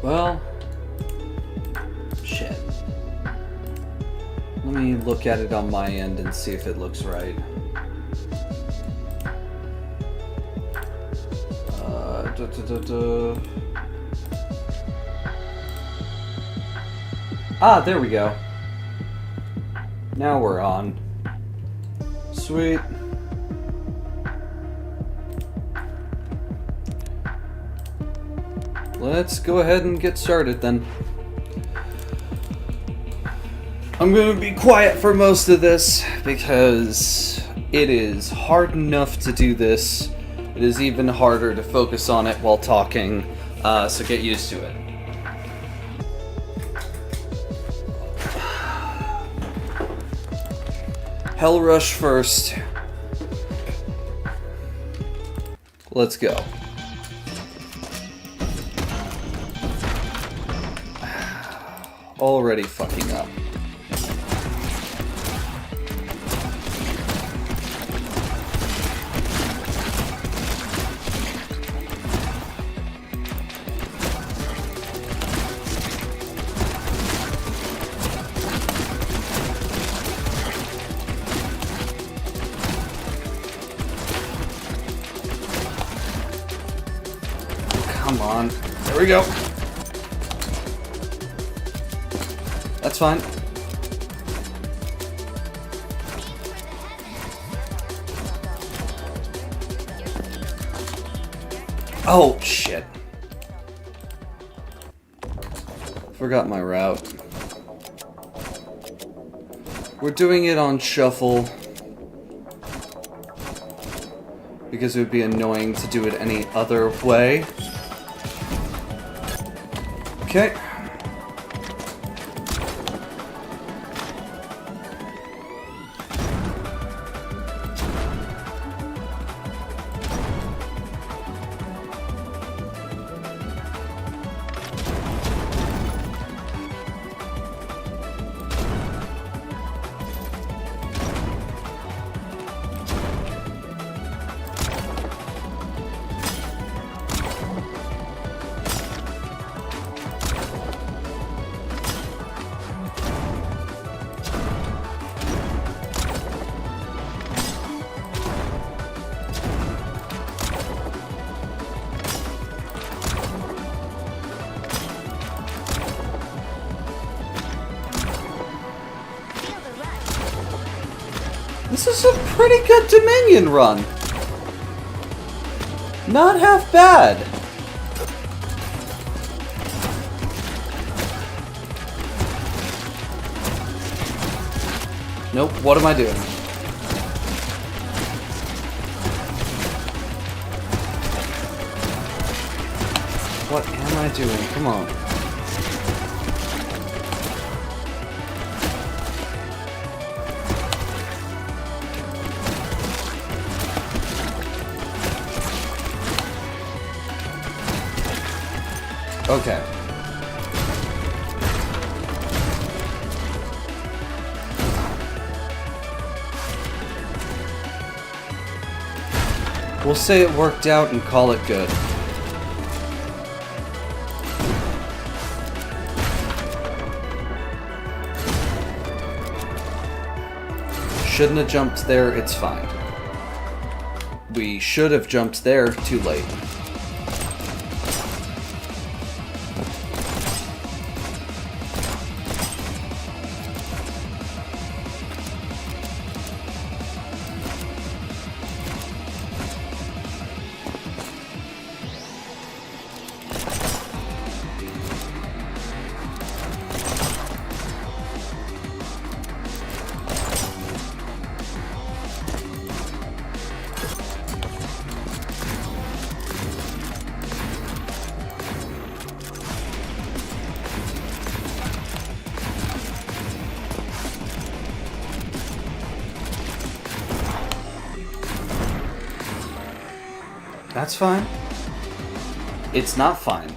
Well, shit. Let me look at it on my end and see if it looks right. Ah, there we go. Now we're on. Sweet. Let's go ahead and get started then. I'm gonna be quiet for most of this because it is hard enough to do this. It is even harder to focus on it while talking, so get used to it. Hell Rush first. Let's go. Already fucking up. Come on. There we go. That's fine. Oh, shit. Forgot my route. We're doing it on shuffle because it would be annoying to do it any other way. Okay. This is a pretty good Dominion run. Not half bad. Nope, what am I doing? What am I doing? Come on. Okay. We'll say it worked out and call it good. Shouldn't have jumped there, it's fine. We should have jumped there, too late. That's fine. It's not fine.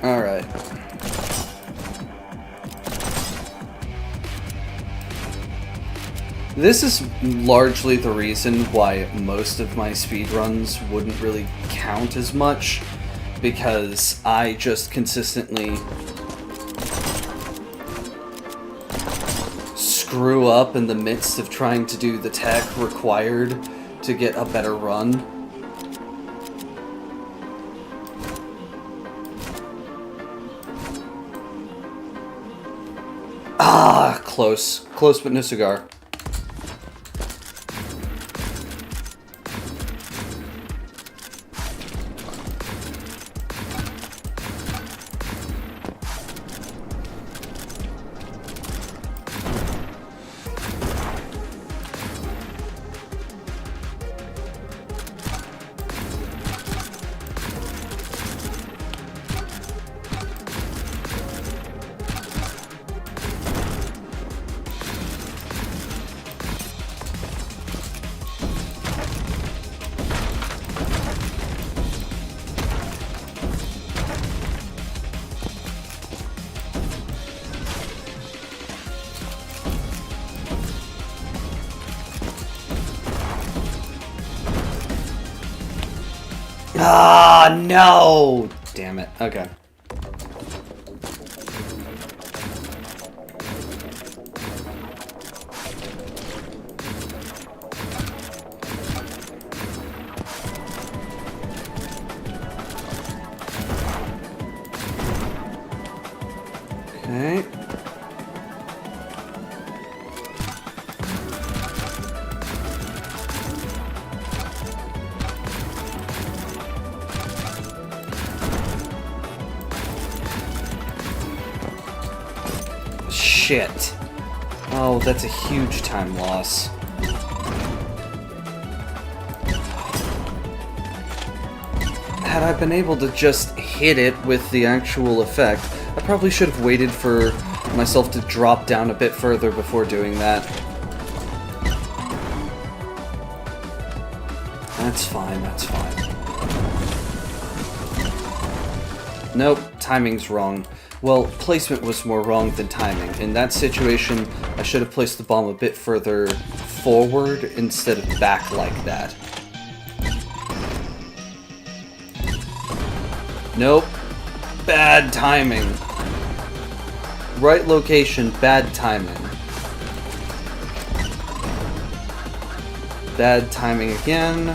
Alright. This is largely the reason why most of my speedruns wouldn't really count as much, because I just consistently screw up in the midst of trying to do the tech required to get a better run. Ah, close. Close, but no cigar. Ah, no! Damn it. Okay. Okay. Shit. Oh, that's a huge time loss. Had I been able to just hit it with the actual effect, I probably should have waited for myself to drop down a bit further before doing that. That's fine, that's fine. Nope, timing's wrong. Well, placement was more wrong than timing. In that situation, I should have placed the bomb a bit further forward instead of back like that. Nope. Bad timing. Right location, bad timing. Bad timing again.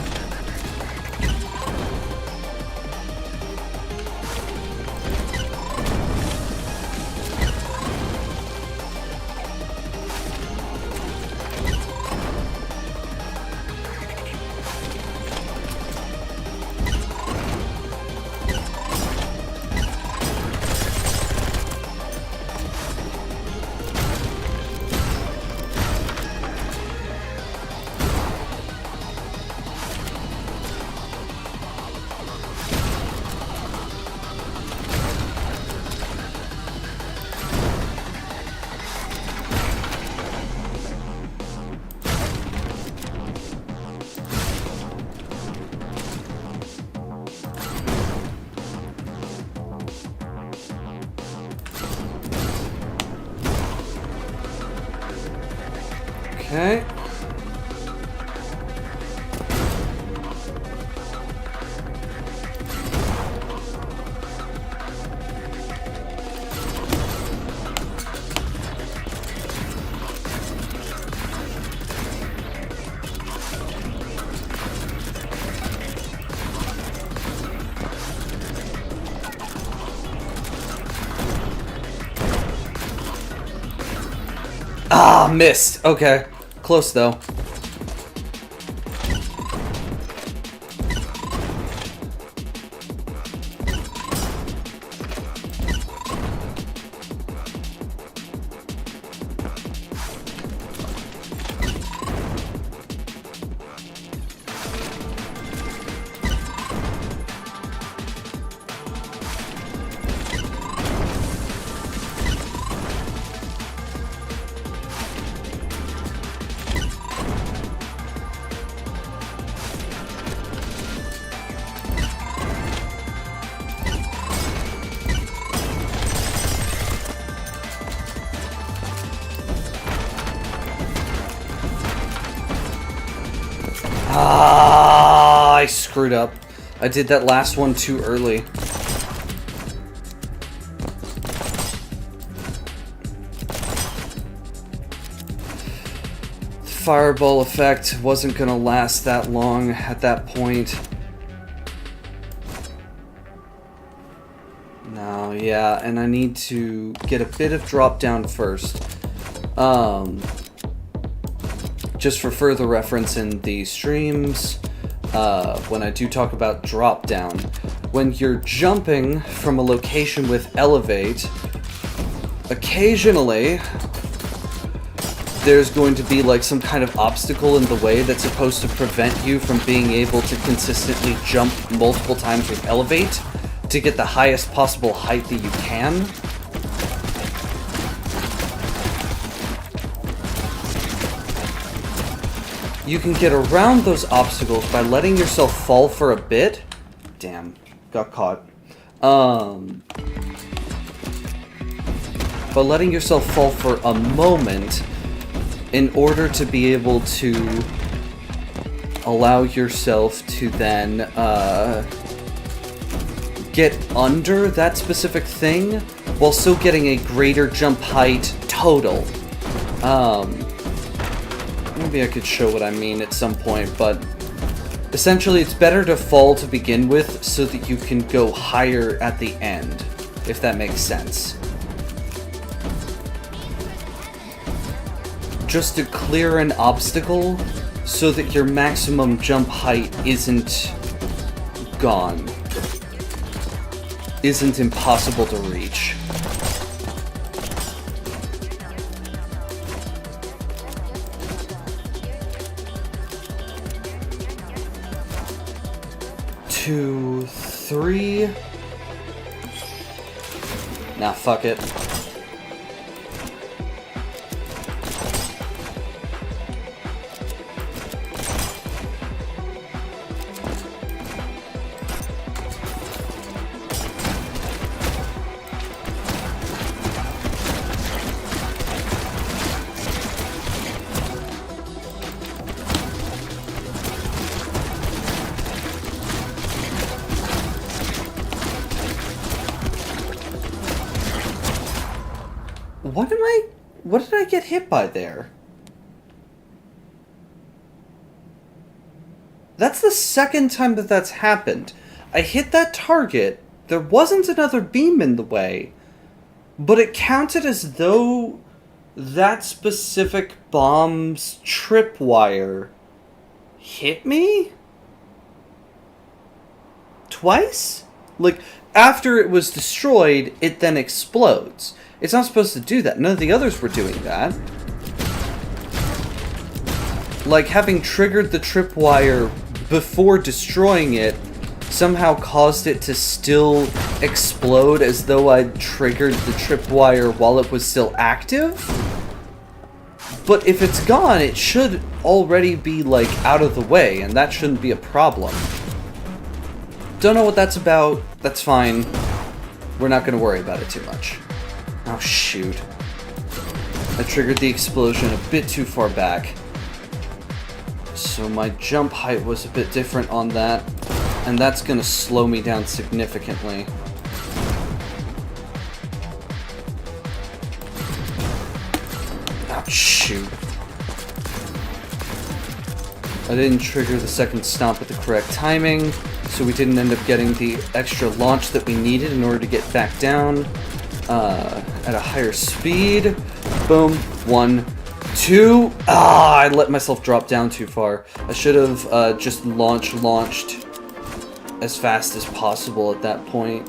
Okay. Ah, missed. Okay. Close though. Ah, I screwed up. I did that last one too early. Fireball effect wasn't gonna last that long at that point. No, yeah, and I need to get a bit of drop down first. Just for further reference in the streams, when I do talk about drop down, when you're jumping from a location with elevate, occasionally there's going to be like some kind of obstacle in the way that's supposed to prevent you from being able to consistently jump multiple times with elevate to get the highest possible height that you can. You can get around those obstacles by letting yourself fall for a bit. Damn, got caught. By letting yourself fall for a moment in order to be able to allow yourself to then get under that specific thing while still getting a greater jump height total. Maybe I could show what I mean at some point, but essentially it's better to fall to begin with so that you can go higher at the end, if that makes sense. Just to clear an obstacle so that your maximum jump height isn't gone. Isn't impossible to reach. Two, three. Nah, fuck it. What did I get hit by there? That's the second time that that's happened. I hit that target, there wasn't another beam in the way, but it counted as though that specific bomb's tripwire hit me? Twice? Like, after it was destroyed, it then explodes. It's not supposed to do that. None of the others were doing that. Like, having triggered the tripwire before destroying it somehow caused it to still explode as though I'd triggered the tripwire while it was still active. But if it's gone, it should already be, like, out of the way, and that shouldn't be a problem. Don't know what that's about. That's fine. We're not going to worry about it too much. Oh, shoot. I triggered the explosion a bit too far back. So my jump height was a bit different on that, and that's going to slow me down significantly. Oh, shoot. I didn't trigger the second stomp at the correct timing, so we didn't end up getting the extra launch that we needed in order to get back down. At a higher speed. Boom. 1, 2. Ah, I let myself drop down too far. I should have just launched as fast as possible at that point.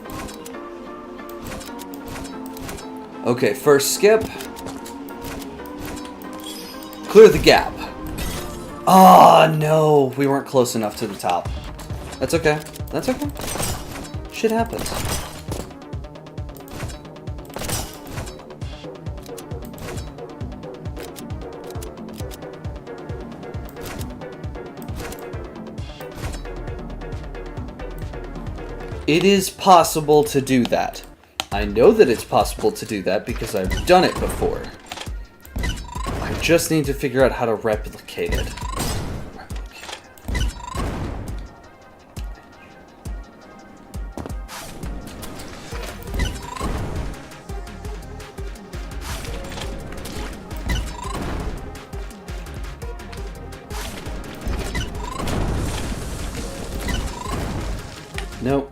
Okay, first skip. Clear the gap. Ah, no. We weren't close enough to the top. That's okay. That's okay. Shit happens. It is possible to do that. I know that it's possible to do that because I've done it before. I just need to figure out how to replicate it. Nope.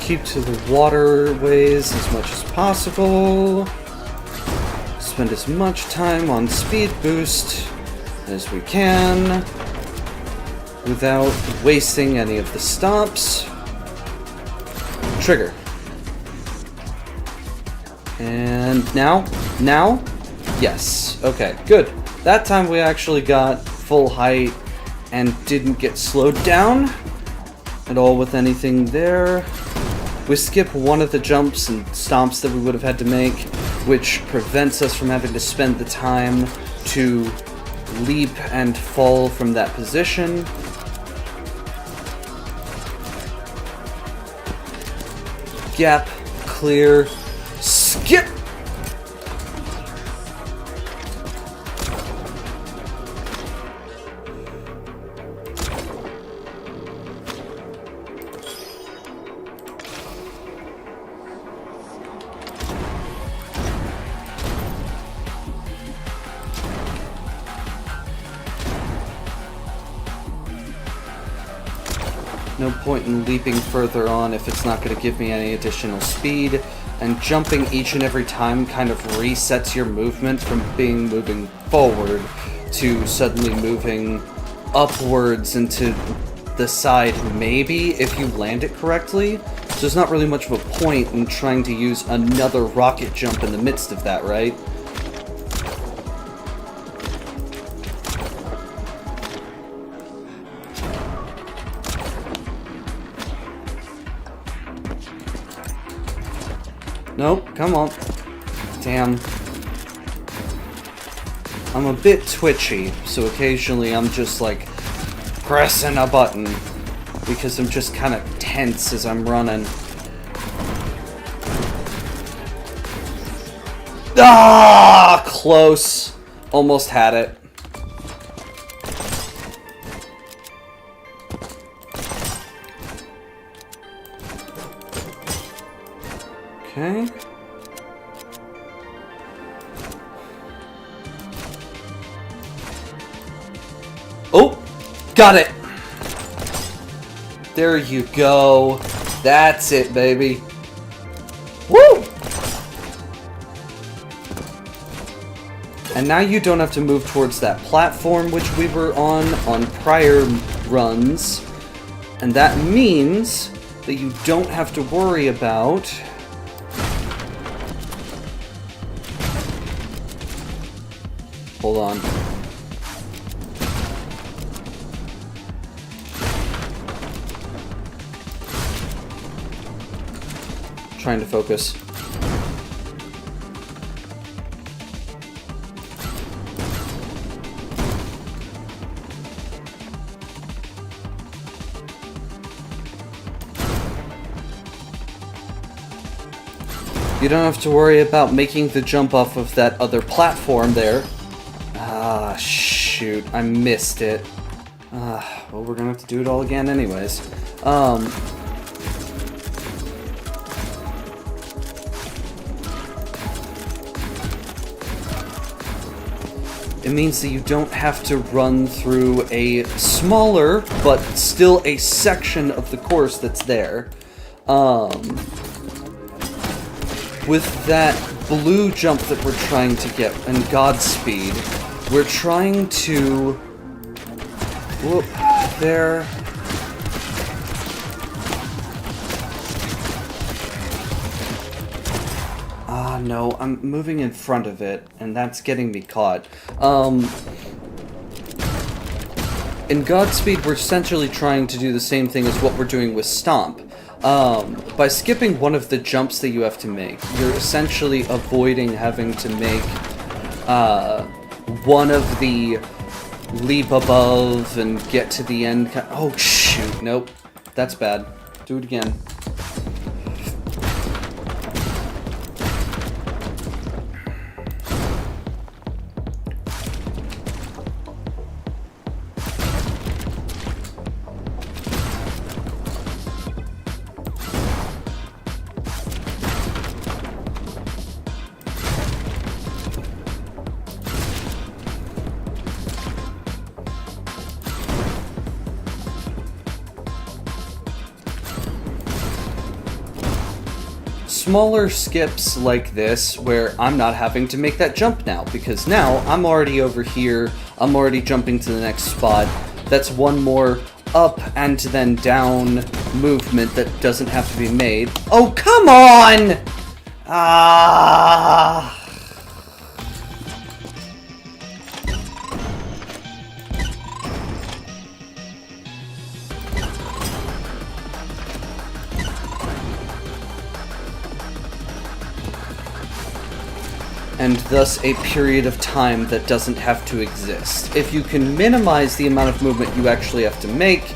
Keep to the waterways as much as possible. Spend as much time on speed boost as we can without wasting any of the stops. Trigger. And now? Now? Yes. Okay, good. That time we actually got full height and didn't get slowed down at all with anything there. We skip one of the jumps and stomps that we would have had to make, which prevents us from having to spend the time to leap and fall from that position. Gap, clear, skip! No point in leaping further on if it's not going to give me any additional speed, and jumping each and every time kind of resets your movement from moving forward to suddenly moving upwards into the side, maybe, if you land it correctly. So there's not really much of a point in trying to use another rocket jump in the midst of that, right? Nope, come on. Damn. I'm a bit twitchy, so occasionally I'm just like pressing a button because I'm just kind of tense as I'm running. Ah, close. Almost had it. Okay. Oh! Got it! There you go. That's it, baby. Woo! And now you don't have to move towards that platform which we were on prior runs. And that means that you don't have to worry about hold on. Trying to focus. You don't have to worry about making the jump off of that other platform there. Ah, shoot. I missed it. Well, we're gonna have to do it all again anyways. It means that you don't have to run through a smaller, but still a section of the course that's there. With that blue jump that we're trying to get, and Godspeed, we're trying to... Whoop, there. no, I'm moving in front of it, and that's getting me caught. In Godspeed, we're essentially trying to do the same thing as what we're doing with Stomp. By skipping one of the jumps that you have to make, you're essentially avoiding having to make one of the leap above and get to the end. Oh, shoot. Nope. That's bad. Do it again. Smaller skips like this, where I'm not having to make that jump now, because now I'm already over here, I'm already jumping to the next spot. That's one more up and then down movement that doesn't have to be made. Oh, come on! Ah. And thus a period of time that doesn't have to exist. If you can minimize the amount of movement you actually have to make,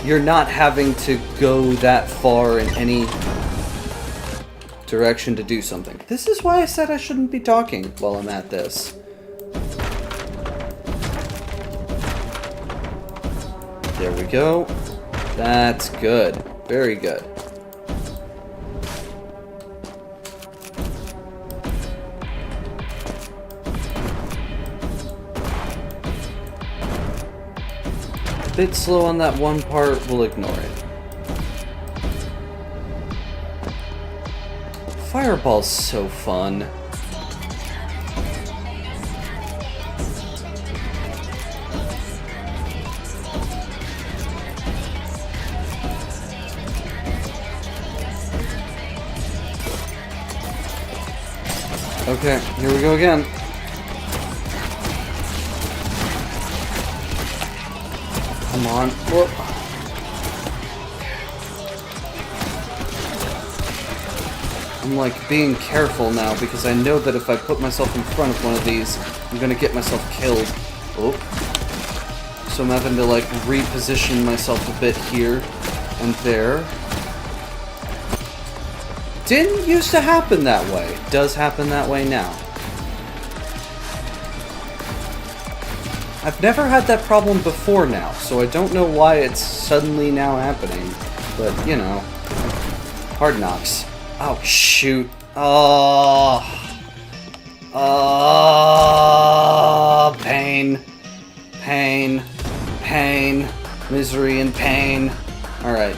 you're not having to go that far in any direction to do something. This is why I said I shouldn't be talking while I'm at this. There we go. That's good. Very good. Bit slow on that one part, we'll ignore it. Fireball's so fun. Okay, here we go again. Come on. Whoa. I'm like being careful now because I know that if I put myself in front of one of these, I'm gonna get myself killed. Oh. So I'm having to like reposition myself a bit here and there. Didn't used to happen that way. Does happen that way now. I've never had that problem before now, so I don't know why it's suddenly now happening. But, you know, hard knocks. Oh, shoot. Oh. Oh, pain. Pain. Pain. Misery and pain. Alright.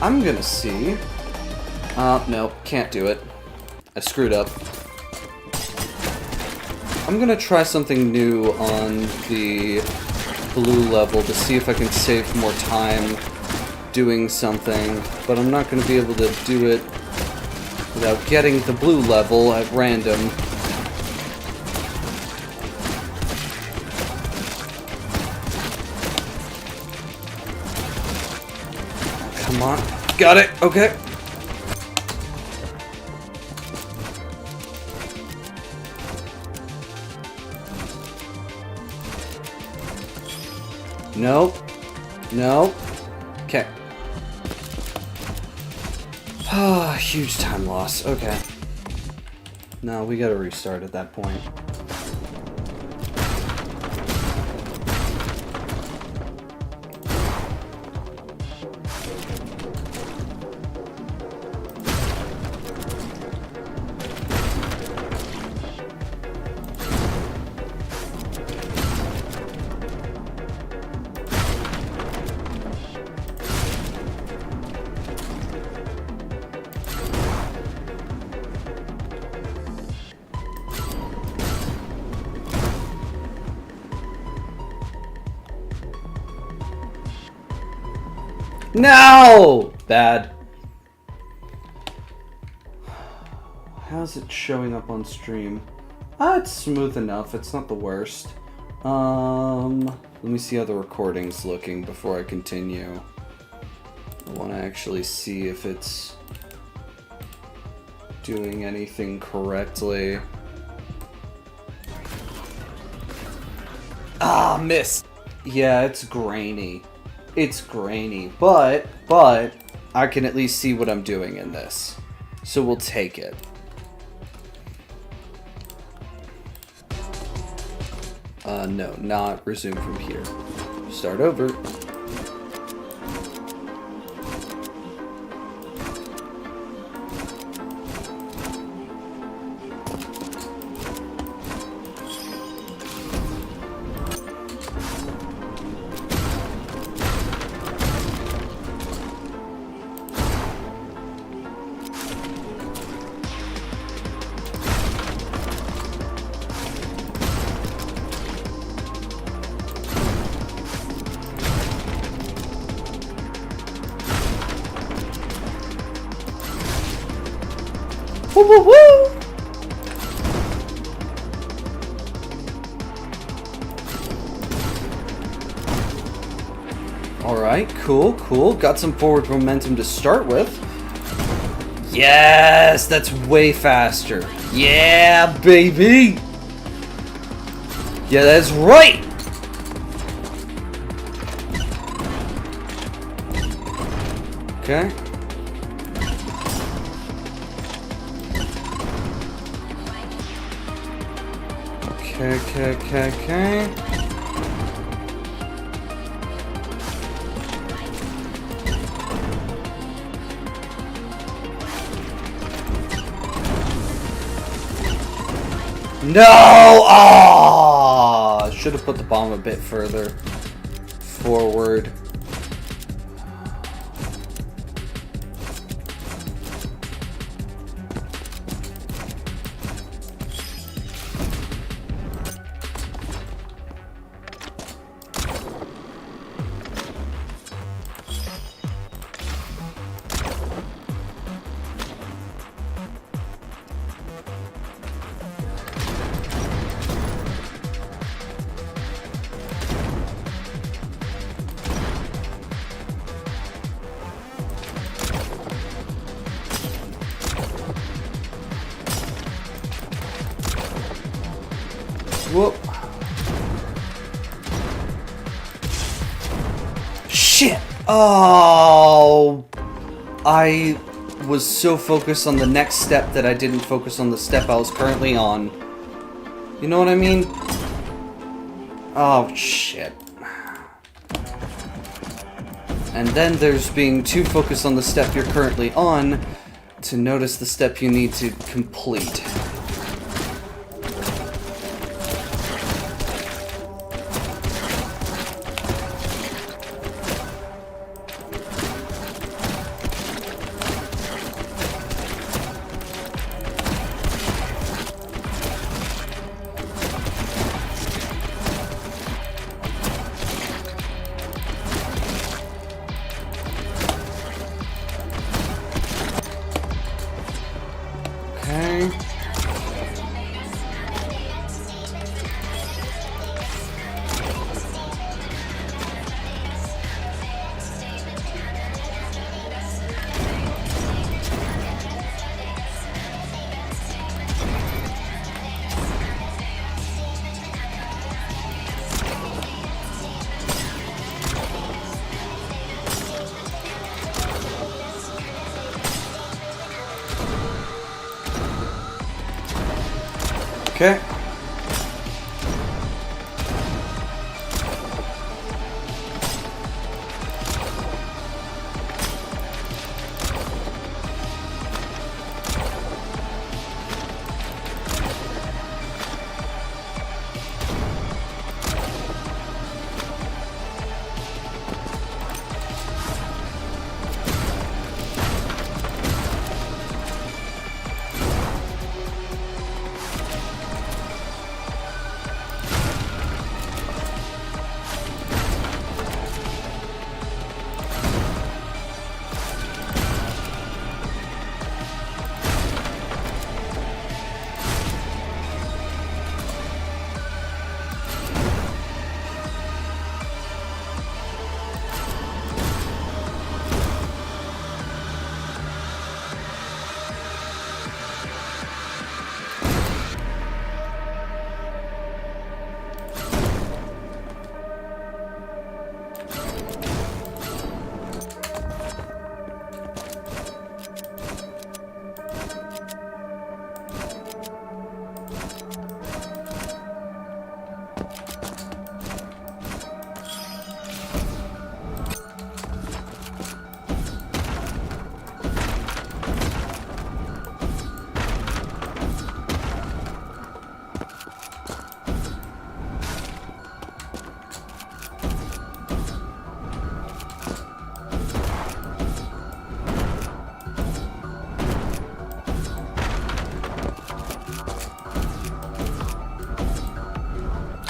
I'm gonna see. No, can't do it. I screwed up. I'm gonna try something new on the blue level to see if I can save more time doing something, but I'm not gonna be able to do it without getting the blue level at random. Come on. Got it. Okay. Nope. Nope. Okay. Ah, huge time loss. Okay. No, we gotta restart at that point. No! Bad. How's it showing up on stream? It's smooth enough. It's not the worst. Let me see how the recording's looking before I continue. I want to actually see if it's doing anything correctly. Ah, missed! Yeah, it's grainy. It's grainy, but I can at least see what I'm doing in this. So we'll take it. No, not resume from here. Start over. Woo woo woo! Alright, cool, cool. Got some forward momentum to start with. Yes, that's way faster. Yeah, baby! Yeah, that's right! Okay. Okay. No! Ah! Should have put the bomb a bit further forward. Whoop. Shit! Oh! I was so focused on the next step that I didn't focus on the step I was currently on. You know what I mean? Oh, shit. And then there's being too focused on the step you're currently on to notice the step you need to complete. Okay.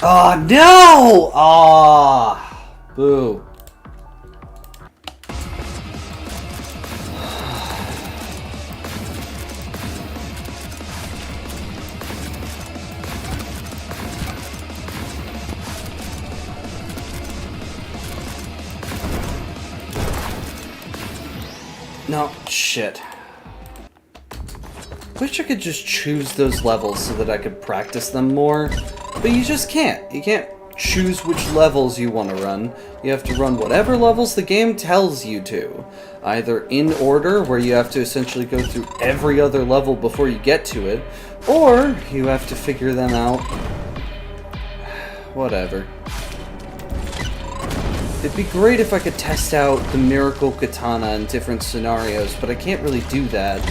Oh, no! Ah, boo. No, shit. Wish I could just choose those levels so that I could practice them more, but you just can't. You can't choose which levels you want to run. You have to run whatever levels the game tells you to. Either in order, where you have to essentially go through every other level before you get to it, or you have to figure them out. Whatever. It'd be great if I could test out the Miracle Katana in different scenarios, but I can't really do that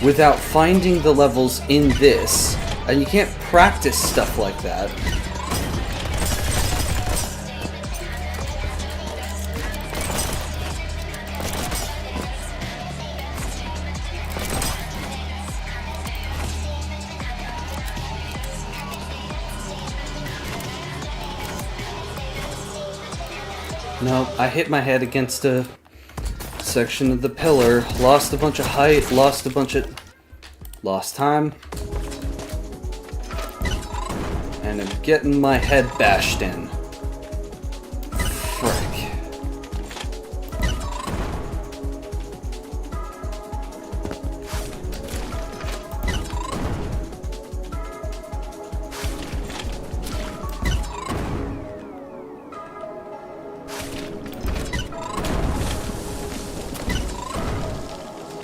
without finding the levels in this, and you can't practice stuff like that. No, I hit my head against a section of the pillar, lost a bunch of height, lost time, and I'm getting my head bashed in. Frick.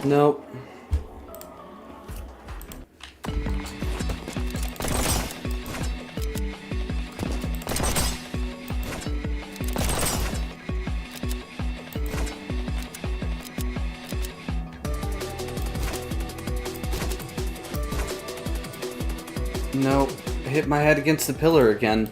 Nope. Nope. I hit my head against the pillar again.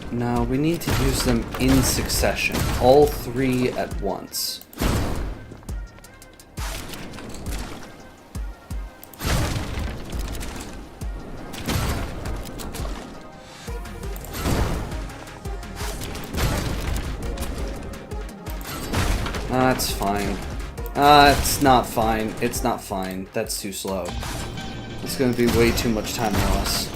No, we need to use them in succession. All three at once. That's fine. It's not fine. It's not fine. That's too slow. It's gonna be way too much time loss.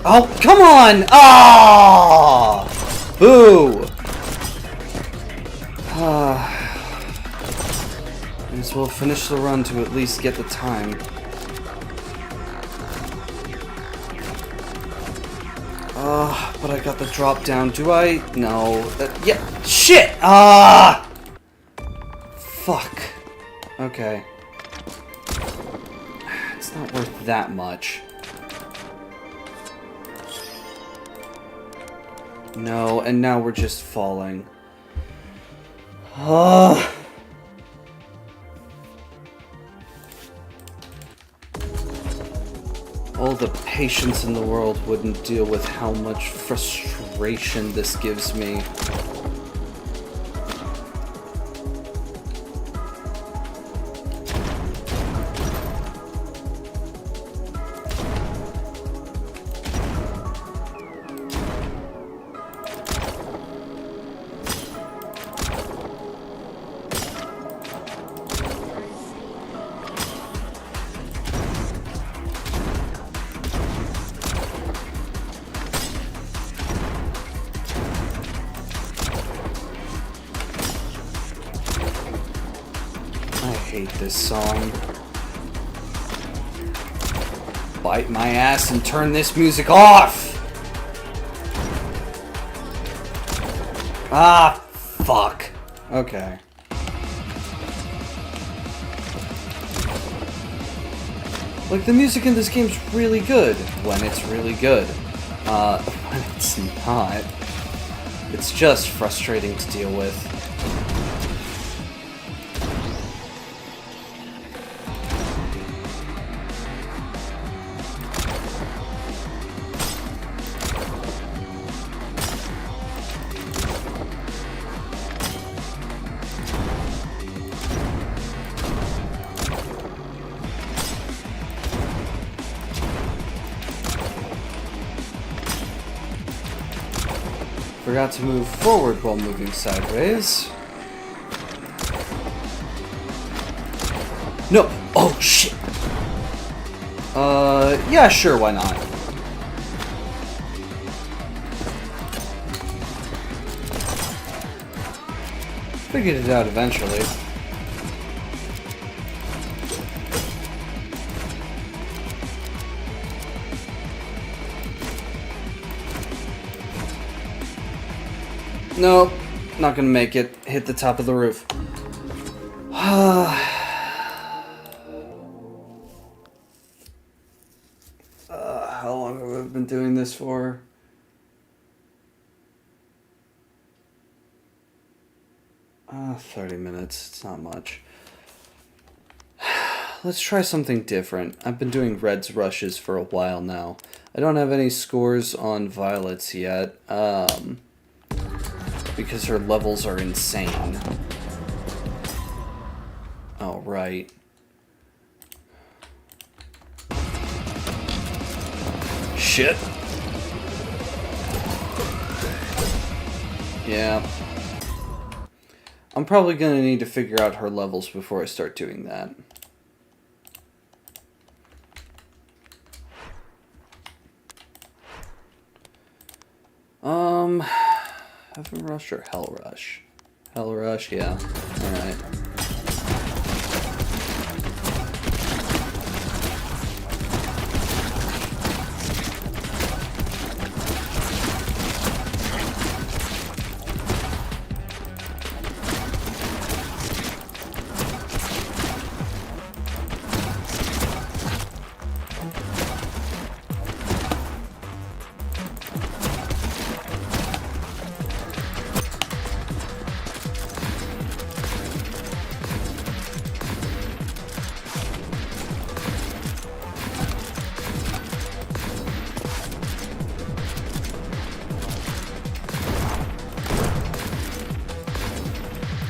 Oh, come on! Ah! Boo! Might as well finish the run to at least get the time. But I got the drop down. Do I? No. Yeah. Shit! Ah! Fuck. Okay. It's not worth that much. No, and now we're just falling. All the patience in the world wouldn't deal with how much frustration this gives me. I hate this song. Bite my ass and turn this music off! Ah, fuck. Okay. Like, the music in this game's really good when it's really good. When it's not, it's just frustrating to deal with. Forgot to move forward while moving sideways. No! Oh, shit! Yeah, sure, why not? Figured it out eventually. Nope, not gonna make it. Hit the top of the roof. How long have I been doing this for? 30 minutes. It's not much. Let's try something different. I've been doing Red's rushes for a while now. I don't have any scores on Violet's yet. Because her levels are insane. Oh, right. Shit. Yeah. I'm probably gonna need to figure out her levels before I start doing that. Heaven Rush or Hell Rush? Hell Rush, yeah. Alright.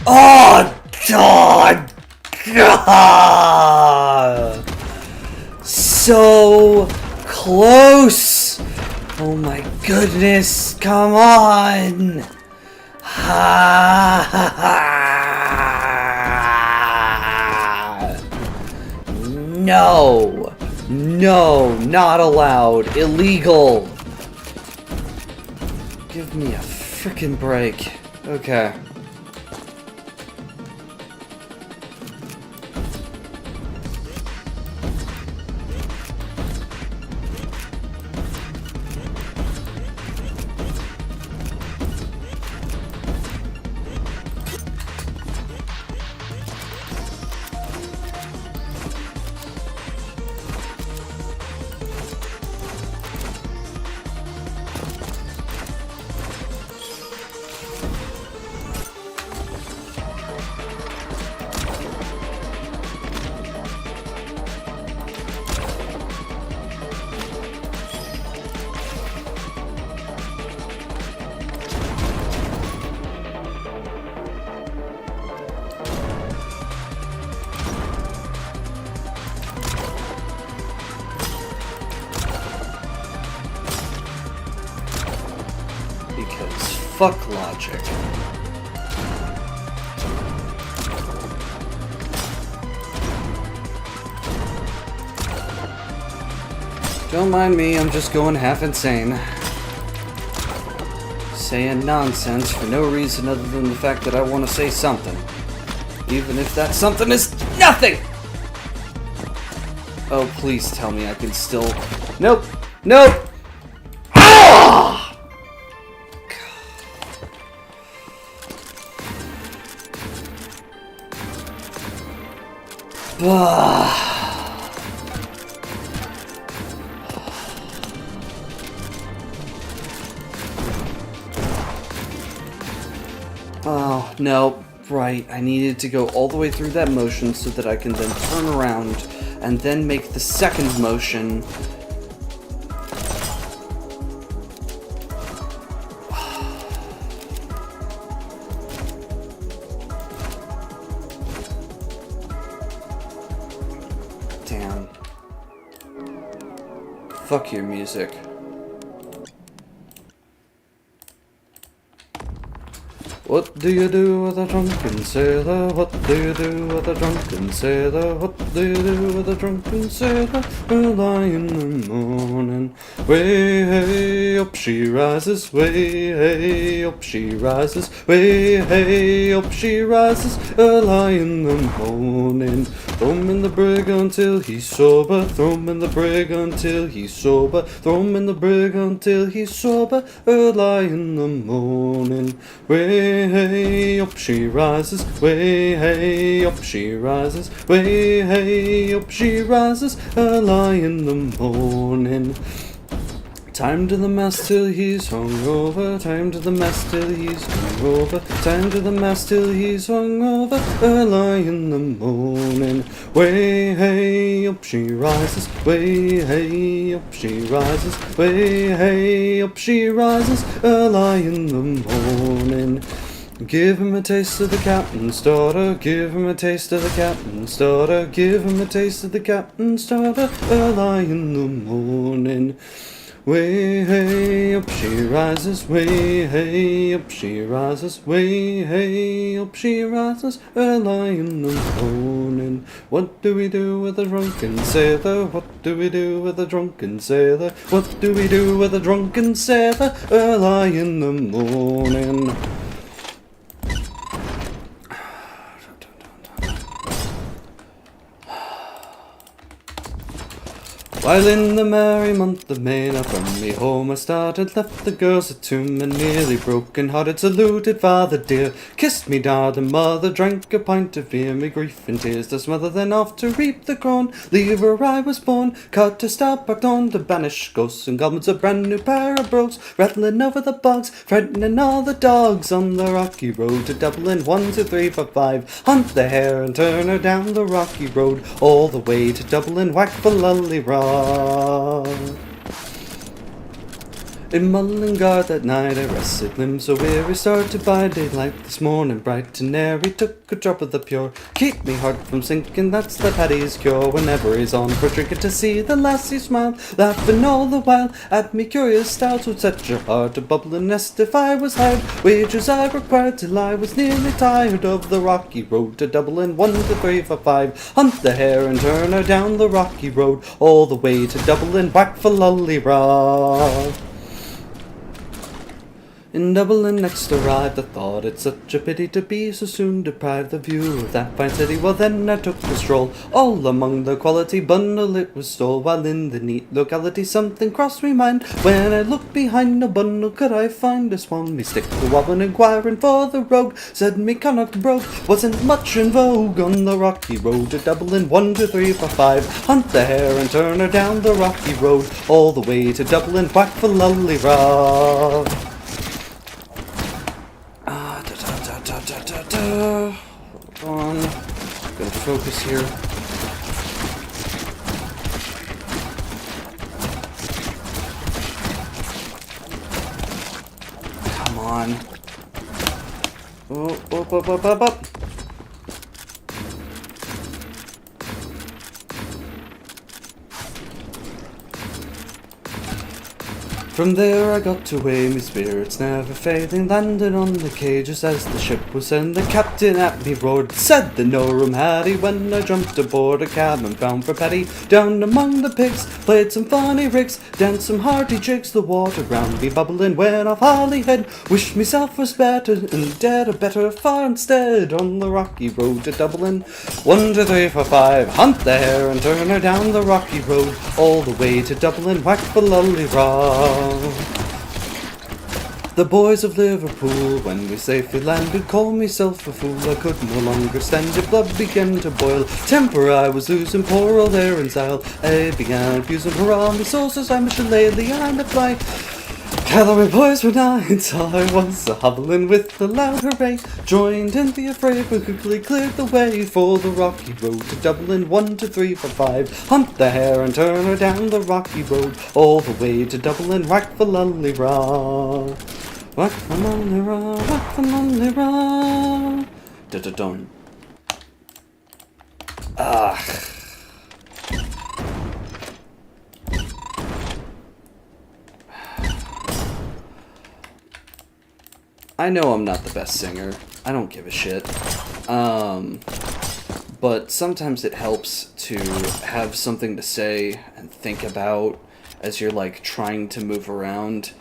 Oh, God! God! So close! Oh my goodness, come on! No! No, not allowed. Illegal! Give me a frickin' break. Okay. Because fuck logic. Don't mind me, I'm just going half insane. Saying nonsense for no reason other than the fact that I want to say something. Even if that something is nothing! Oh, please tell me I can still... Nope! Nope! Ah! Ah! Oh, no, right, I needed to go all the way through that motion so that I can then turn around and then make the second motion. Damn. Fuck your music. What do you do with a drunken sailor? What do you do with a drunken sailor? What do you do with a drunken sailor? Early in the morning, way hey up she rises, way hey up she rises, way hey up she rises. Early in the morning, throw him in the brig until he's sober. Throw him in the brig until he's sober. Throw him in the brig until he's sober. Early in the morning, way hey up she rises, way hey up she rises, way hey up she rises. Early in the morning. Time to the mast till he's hungover. Time to the mast till he's hungover. Time to the mast till he's hungover. Early in the morning, way hey up she rises, way hey up she rises, way hey up she rises. Early in the morning. Give him a taste of the captain's daughter. Give him a taste of the captain's daughter. Give him a taste of the captain's daughter. Early in the morning. Way hey up she rises, way hey up she rises, way hey up she rises. Early in the morning. What do we do with a drunken sailor? What do we do with a drunken sailor? What do we do with a drunken sailor? Early in the morning. While in the merry month of May, now from me home I started, left the girls at tomb and nearly broken-hearted, saluted father dear, kissed me darling mother, drank a pint of beer, me grief and tears to smother, then off to reap the corn, leave where I was born, cut to stop back on to banish ghosts and goblins, a brand new pair of brogues, rattling over the bogs, frightening all the dogs on the rocky road to Dublin. 1, 2, 3, 4, 5, hunt the hare and turn her down the rocky road, all the way to Dublin, whack for lully raw. In Mullingar that night I rested limbs so weary, started by daylight this morning bright and airy, took a drop of the pure, keep me heart from sinking, that's the Paddy's cure. Whenever he's on for drinking, to see the lassie smile, laughing all the while at me curious styles, would set your heart a bubbling nest if I was hired, wages I required till I was nearly tired of the rocky road to Dublin. 1, 2, 3, 4, 5, hunt the hare and turn her down the rocky road, all the way to Dublin, whack for lully raw. In Dublin next arrived, I thought it such a pity to be so soon deprived the view of that fine city. Well then I took a stroll, all among the quality bundle it was stole, while in the neat locality something crossed me mind. When I looked behind the bundle, could I find a swan? Me stick the wobbin' inquiring for the rogue, said me Connacht brogue wasn't much in vogue on the rocky road to Dublin. 1, 2, 3, 4, 5, hunt the hare and turn her down the rocky road, all the way to Dublin, whack for lully rock. Hold on. Gotta focus here. Come on. Up. From there I got away, me spirits never failing, landed on the quay just as the ship was sailing. The captain at me roared, said the no room had he, when I jumped aboard a cabin bound for Paddy. Down among the pigs, played some funny rigs, danced some hearty jigs, the water round me bubbling, went off Holyhead, wished myself was better, and dead a better far instead, on the rocky road to Dublin. 1, 2, 3, 4, 5, hunt the hare and turn her down the rocky road, all the way to Dublin, whack for lully rock. The boys of Liverpool, when we safely landed, called myself a fool. I could no longer stand it, blood began to boil, temper I was losing, poor old Erin's Isle. I began abusing her on me sauces, I'm a shillelagh and a fly. Gather my boys were nine, so I was a-hobbling with a loud hooray, joined in the affray, but quickly cleared the way for the rocky road to Dublin. 1, 2, 3, 4, 5, hunt the hare and turn her down the rocky road, all the way to Dublin, whack the lully raw. Whack the lully raw, whack the lully raw. Da-da-dun. I know I'm not the best singer. I don't give a shit. But sometimes it helps to have something to say and think about as you're, like, trying to move around.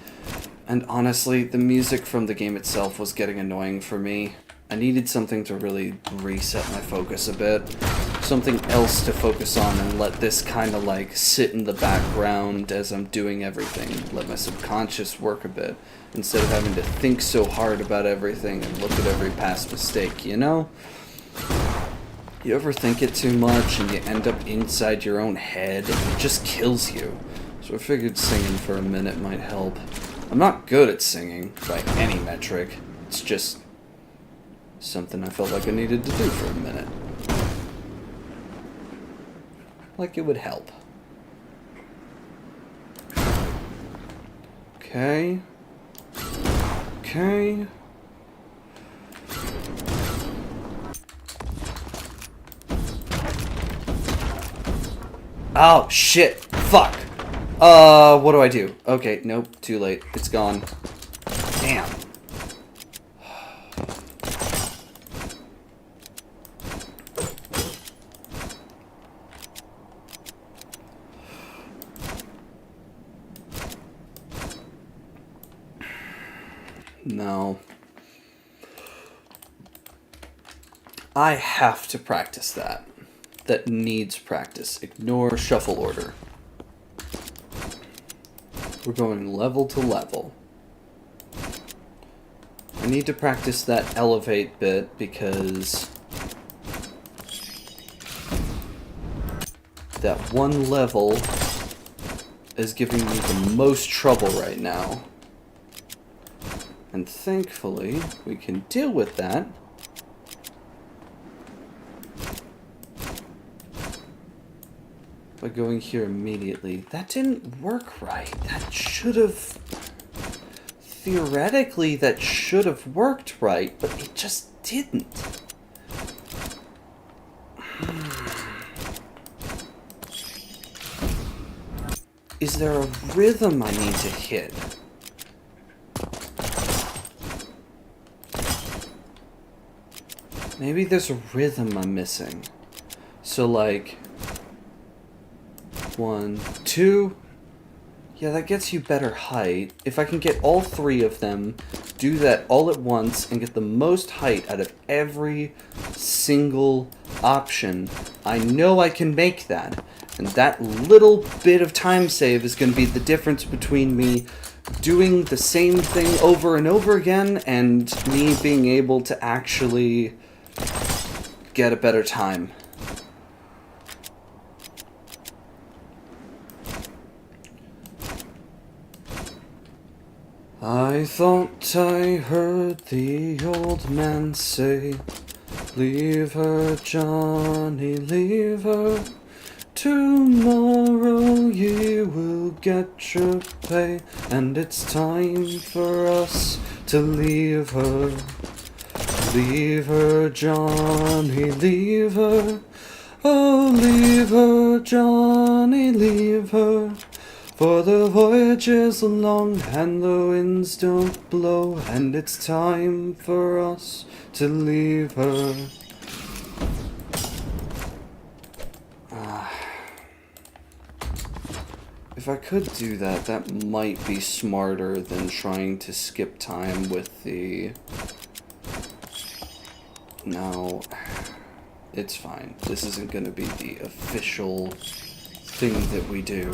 And honestly, the music from the game itself was getting annoying for me. I needed something to really reset my focus a bit. Something else to focus on and let this kind of, like, sit in the background as I'm doing everything. Let my subconscious work a bit, instead of having to think so hard about everything and look at every past mistake, you know? You ever think it too much and you end up inside your own head and it just kills you? So I figured singing for a minute might help. I'm not good at singing, by any metric. It's just something I felt like I needed to do for a minute. Like it would help. Okay. Okay. Oh, shit. Fuck. What do I do? Okay, nope, too late. It's gone. Damn. No. I have to practice that. That needs practice. Ignore shuffle order. We're going level to level. I need to practice that elevate bit because that one level is giving me the most trouble right now. And thankfully, we can deal with that by going here immediately. That didn't work right. That should have... Theoretically, that should have worked right, but it just didn't. Is there a rhythm I need to hit? Maybe there's a rhythm I'm missing. So like... 1, 2... Yeah, that gets you better height. If I can get all 3 of them, do that all at once and get the most height out of every single option, I know I can make that. And that little bit of time save is going to be the difference between me doing the same thing over and over again and me being able to actually get a better time. I thought I heard the old man say, "Leave her, Johnny, leave her. Tomorrow you will get your pay, and it's time for us to leave her. Leave her, Johnny, leave her. Oh, leave her, Johnny, leave her. For the voyage is long and the winds don't blow, and it's time for us to leave her." If I could do that, that might be smarter than trying to skip time with the... No, it's fine. This isn't going to be the official thing that we do.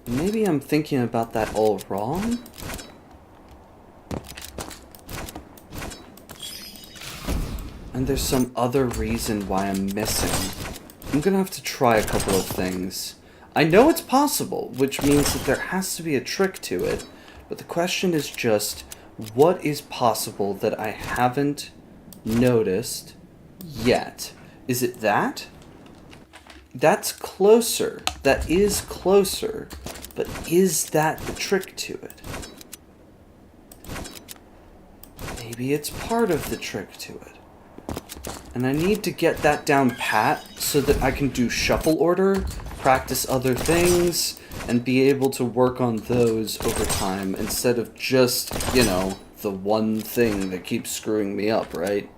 Maybe I'm thinking about that all wrong? And there's some other reason why I'm missing. I'm gonna have to try a couple of things. I know it's possible, which means that there has to be a trick to it, but the question is just, what is possible that I haven't noticed yet? Is it that? That's closer. That is closer. But is that the trick to it? Maybe it's part of the trick to it. And I need to get that down pat so that I can do shuffle order, practice other things, and be able to work on those over time instead of just, you know, the one thing that keeps screwing me up, right?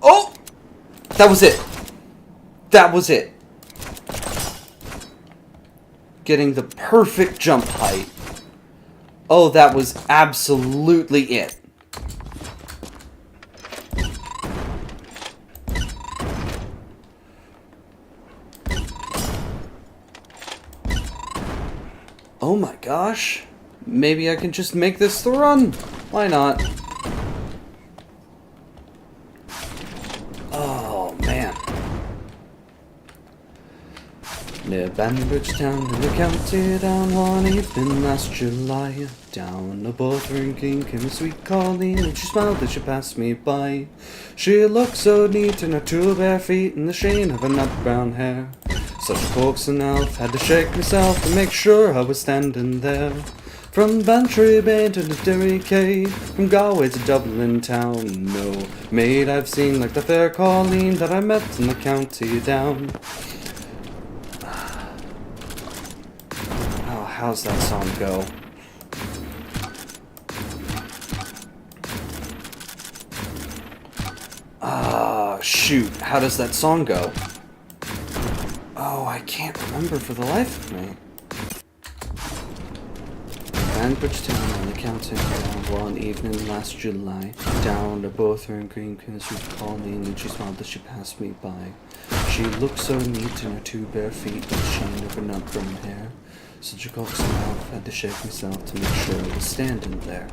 Oh! That was it. That was it. Getting the perfect jump height. Oh, that was absolutely it. Oh my gosh. Maybe I can just make this the run. Why not? Oh, man. Near Banbridge Town in the county down one evening last July. Down a boat drinking came a sweet Colleen, and she smiled as she passed me by. She looked so neat in her two bare feet and the sheen of her nut brown hair. Such a coaxing elf, had to shake myself to make sure I was standing there. From Bantry Bay to the Derry Quay, from Galway to Dublin town, no maid I've seen like the fair Colleen that I met in the county down. Oh, how's that song go? Shoot, how does that song go? Oh, I can't remember for the life of me. Banbridge Town on the county down one evening last July. Down to both her and green queens who called me, and she smiled as she passed me by. She looked so neat in her two bare feet and the sheen of her nut brown hair. Such a coaxing mouth, had to shake myself to make sure I was standing there.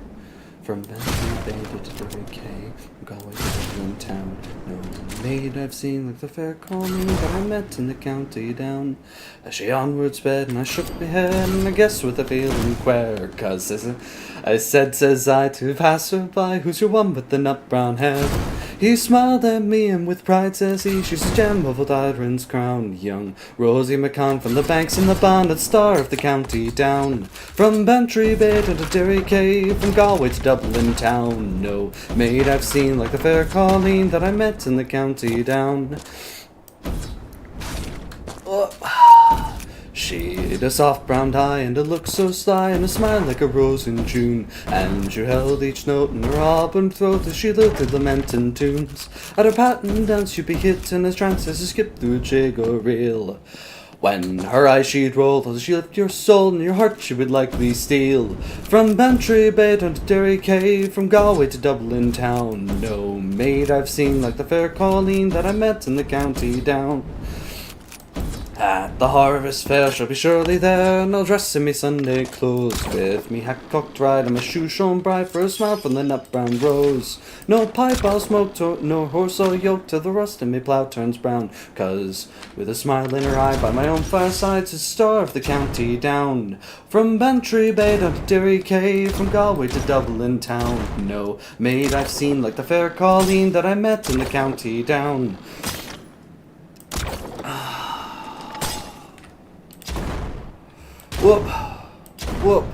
From Bantry Bay to Derry Quay, from Galway to Dublin town, no maid I've seen like the fair Colleen that I met in the county down. As she onward sped, and I shook my head, and I guess with a feeling queer, 'cause I said, says I, to pass her by, "Who's your one with the nut brown hair?" He smiled at me and with pride says he, she's a gem of a tyrant's crown. Young Rosie McCann from the banks in the bonnet, star of the county down. From Bantry Bay to the Derry Cave, from Galway to Dublin town. No maid I've seen like the fair Colleen that I met in the county down. She'd a soft brown eye and a look so sly and a smile like a rose in June. And she held each note in her auburn throat as she looked at lamenting tunes. At her pattern dance she'd be hit in a trance as she skipped through a jig or reel. When her eyes she'd roll as she lifted your soul and your heart she would likely steal. From Bantry Bay down to Derry Cave, from Galway to Dublin town. No maid I've seen like the fair Colleen that I met in the county down. At the harvest fair she'll be surely there, and I'll dress in me Sunday clothes, with me hat cocked right and my shoes shone bright for a smile from the nut brown rose. No pipe I'll smoke, no horse I'll yoke till the rust in me plough turns brown, 'cause with a smile in her eye by my own fireside's the star of the county down. From Bantry Bay down to Derry Cave, from Galway to Dublin town. No maid I've seen like the fair Colleen that I met in the county down. Whoop, whoop.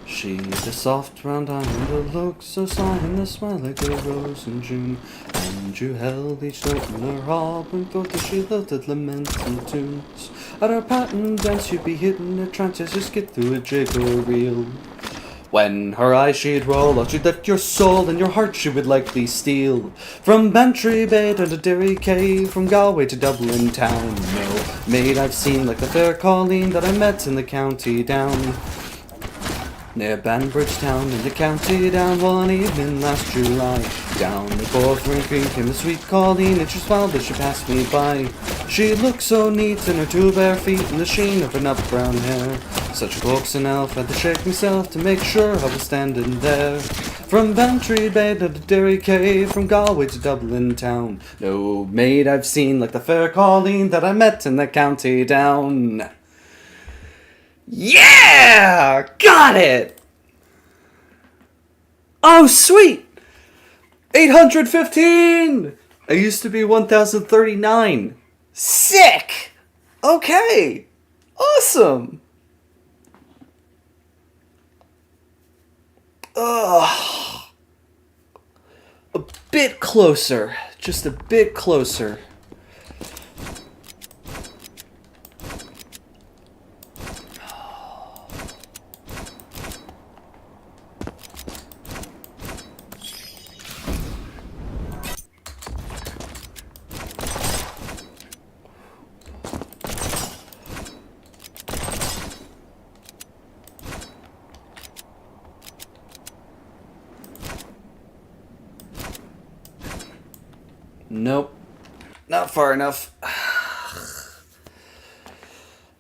She's a soft round eye and a look so sly and a smile like a rose in June. And you held each note in her auburn throat as she lilted lamenting tunes. At her pattern dance you'd be hitting a trance as you skip through a jig or reel. When her eyes she'd roll out, she'd lift your soul and your heart she would likely steal. From Bantry Bay down to Derry Cave, from Galway to Dublin town. No maid I've seen like the fair Colleen that I met in the county down. Near Banbridge town in the county down one evening last July. Down the Borthwick Green came the sweet Colleen and she smiled as she passed me by. She looked so neat in her two bare feet and the sheen of her nut brown hair. Such a coaxing elf, had to shake myself to make sure I was standing there. From Bantry Bay to the Derry Cave, from Galway to Dublin town. No maid I've seen like the fair Colleen that I met in the county down. Yeah! Got it! Oh, sweet! 815! I used to be 1039. Sick! Okay! Awesome! Ugh. A bit closer. Just a bit closer. Nope. Not far enough.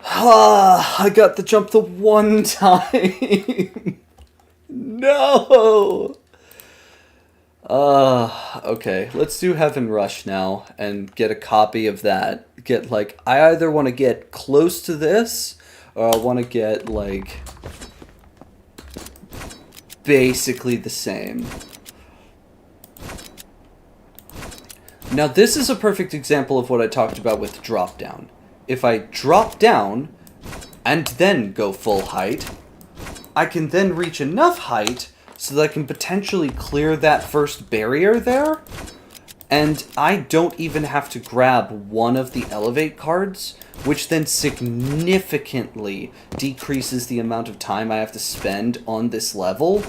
I got the jump the one time. No. Okay. Let's do Heaven Rush now and get a copy of that. Get like, I either want to get close to this or I want to get like basically the same. Now this is a perfect example of what I talked about with drop down. If I drop down and then go full height, I can then reach enough height so that I can potentially clear that first barrier there, and I don't even have to grab one of the elevate cards, which then significantly decreases the amount of time I have to spend on this level.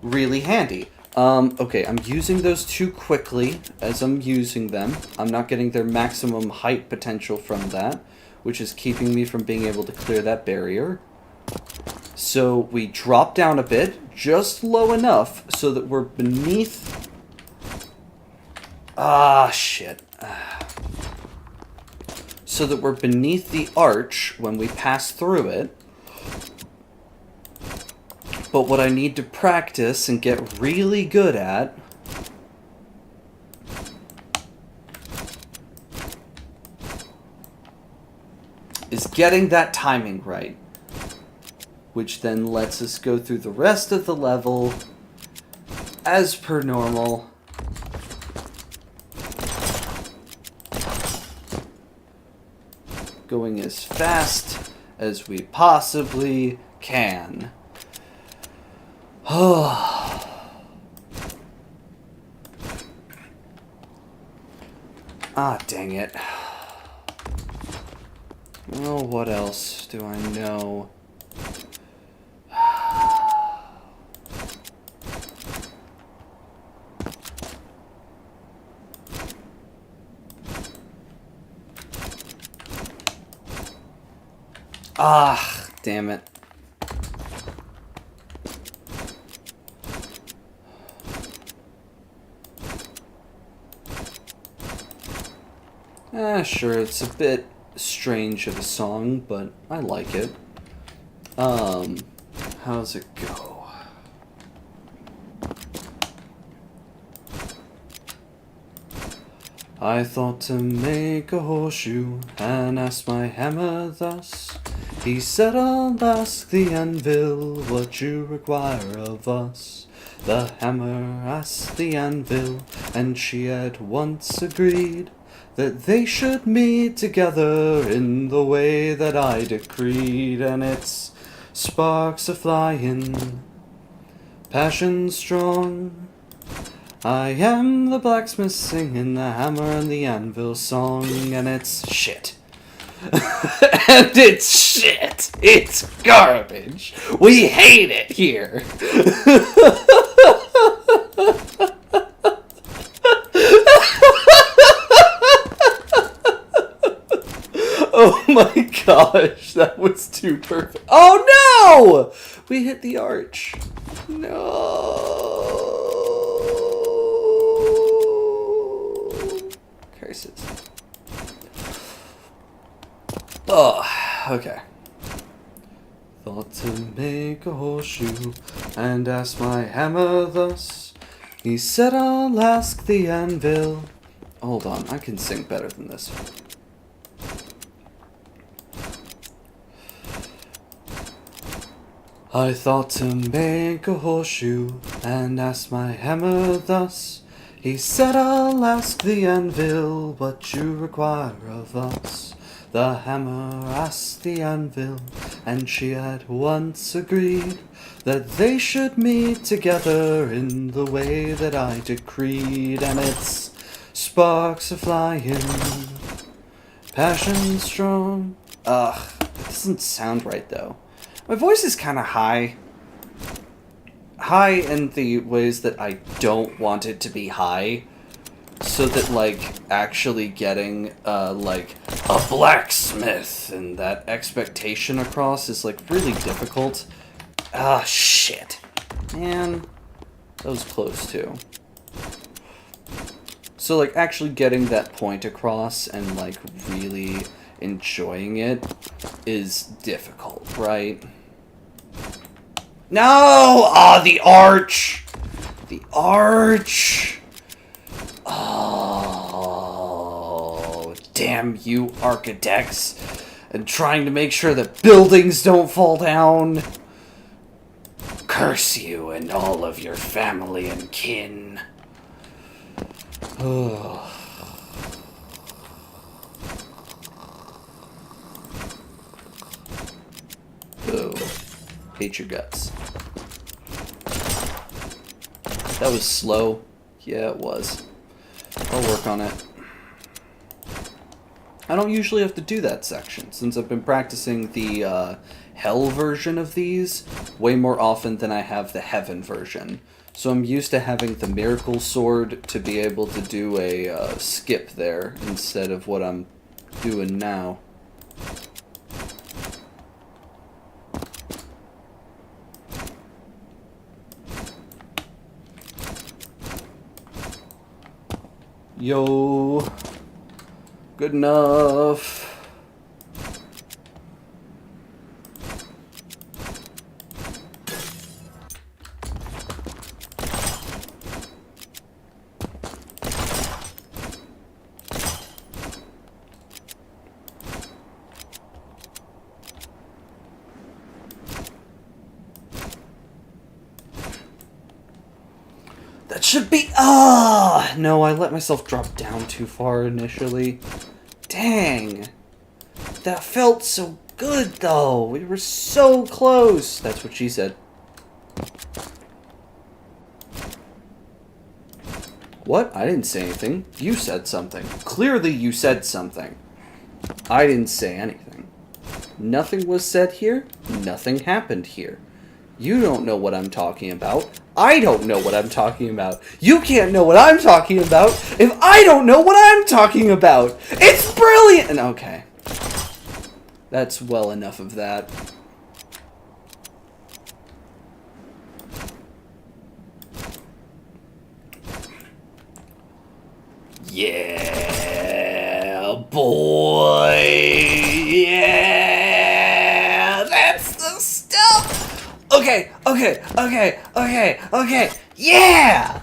Really handy. Okay, I'm using those too quickly as I'm using them. I'm not getting their maximum height potential from that, which is keeping me from being able to clear that barrier. So we drop down a bit, just low enough so that we're beneath... shit. So that we're beneath the arch when we pass through it. But what I need to practice and get really good at is getting that timing right, which then lets us go through the rest of the level as per normal, going as fast as we possibly can. Ah, dang it. Well, what else do I know? Ah, damn it. Sure, it's a bit strange of a song, but I like it. How's it go? I thought to make a horseshoe and asked my hammer thus. He said, I'll ask the anvil what you require of us. The hammer asked the anvil, and she at once agreed that they should meet together in the way that I decreed. And its sparks are flying, passion strong. I am the blacksmith singing the hammer and the anvil song, and it's shit. And it's shit. It's garbage. We hate it here. Oh my gosh, that was too perfect. Oh no! We hit the arch. No. Curses. Oh, okay. Thought to make a horseshoe and asked my hammer thus. He said, I'll ask the anvil. Hold on, I can sing better than this. I thought to make a horseshoe and asked my hammer thus. He said, I'll ask the anvil what you require of us. The hammer asked the anvil, and she at once agreed that they should meet together in the way that I decreed. And its sparks are flying, passion strong. Ugh, it doesn't sound right though. My voice is kind of high. High in the ways that I don't want it to be high. So that, like, actually getting, like, a blacksmith and that expectation across is, like, really difficult. Ah, shit. Man, that was close, too. So, like, actually getting that point across and, like, really enjoying it is difficult, right? No! Ah, the arch! The arch! Oh, damn you architects, and trying to make sure that buildings don't fall down. Curse you and all of your family and kin. Oh. Oh. Hate your guts. That was slow. Yeah, it was. I'll work on it. I don't usually have to do that section, since I've been practicing the Hell version of these way more often than I have the Heaven version. So I'm used to having the Miracle Sword to be able to do a skip there instead of what I'm doing now. Yo, good enough. That should be... Ah! No, I let myself drop down too far initially. Dang. That felt so good, though. We were so close. That's what she said. What? I didn't say anything. You said something. Clearly you said something. I didn't say anything. Nothing was said here. Nothing happened here. You don't know what I'm talking about. I don't know what I'm talking about. You can't know what I'm talking about if I don't know what I'm talking about. It's brilliant! And okay. That's well enough of that. Yeah, boy. Yeah, that's the stuff. Okay. Yeah.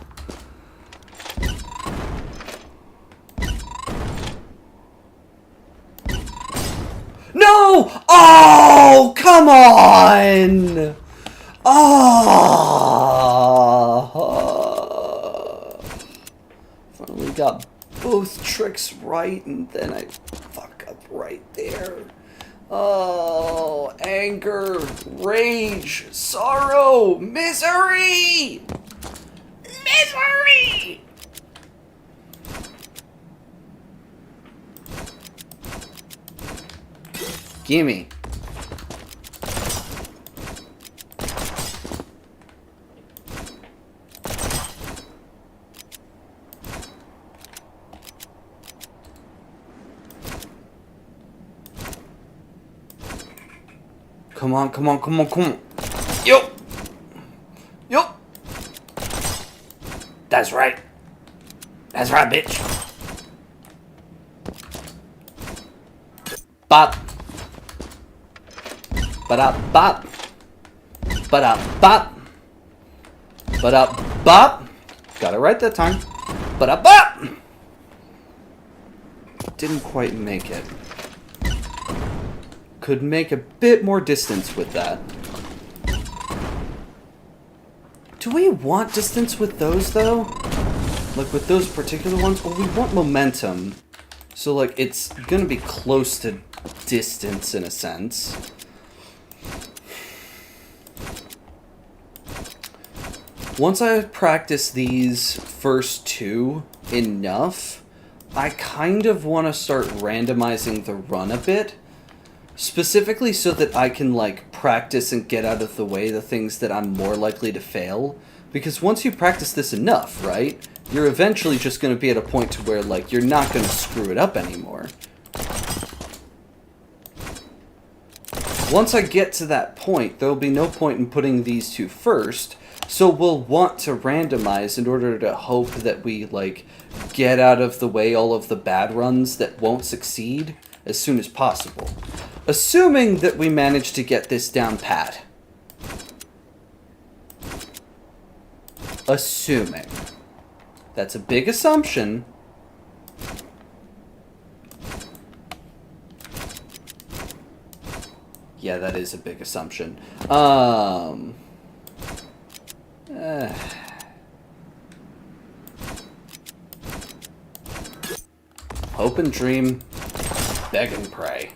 No! Oh, come on! Oh. Finally got both tricks right, and then I fuck up right there. Oh, anger, rage, sorrow, misery! Misery! Gimme. Come on. Yo! That's right, bitch. Bop. Ba-da-bop. Ba-da-bop. Ba-da-bop. Got it right that time. Ba-da-bop! Didn't quite make it. Could make a bit more distance with that. Do we want distance with those, though? Like, with those particular ones? Well, we want momentum. So, like, it's gonna be close to distance, in a sense. Once I practice these first two enough, I kind of want to start randomizing the run a bit. Specifically so that I can, like, practice and get out of the way the things that I'm more likely to fail. Because once you practice this enough, right, you're eventually just going to be at a point to where, like, you're not going to screw it up anymore. Once I get to that point, there'll be no point in putting these two first, so we'll want to randomize in order to hope that we, like, get out of the way all of the bad runs that won't succeed as soon as possible. Assuming that we manage to get this down pat. Assuming. That's a big assumption. Yeah, that is a big assumption. Hope and dream, beg and pray.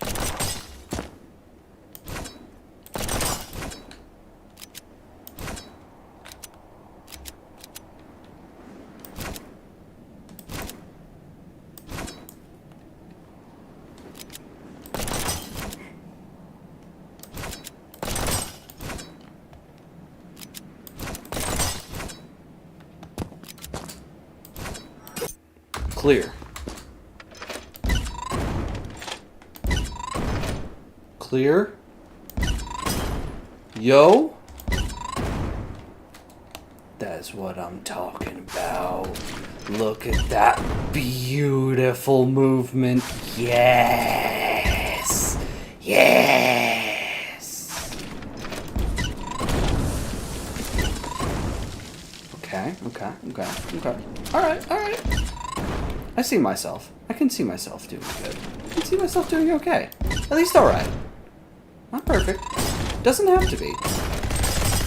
Clear. Clear. Yo. That's what I'm talking about. Look at that beautiful movement. Yes. Yes. Okay. All right. I see myself. I can see myself doing good. I can see myself doing okay. At least alright. Not perfect. Doesn't have to be.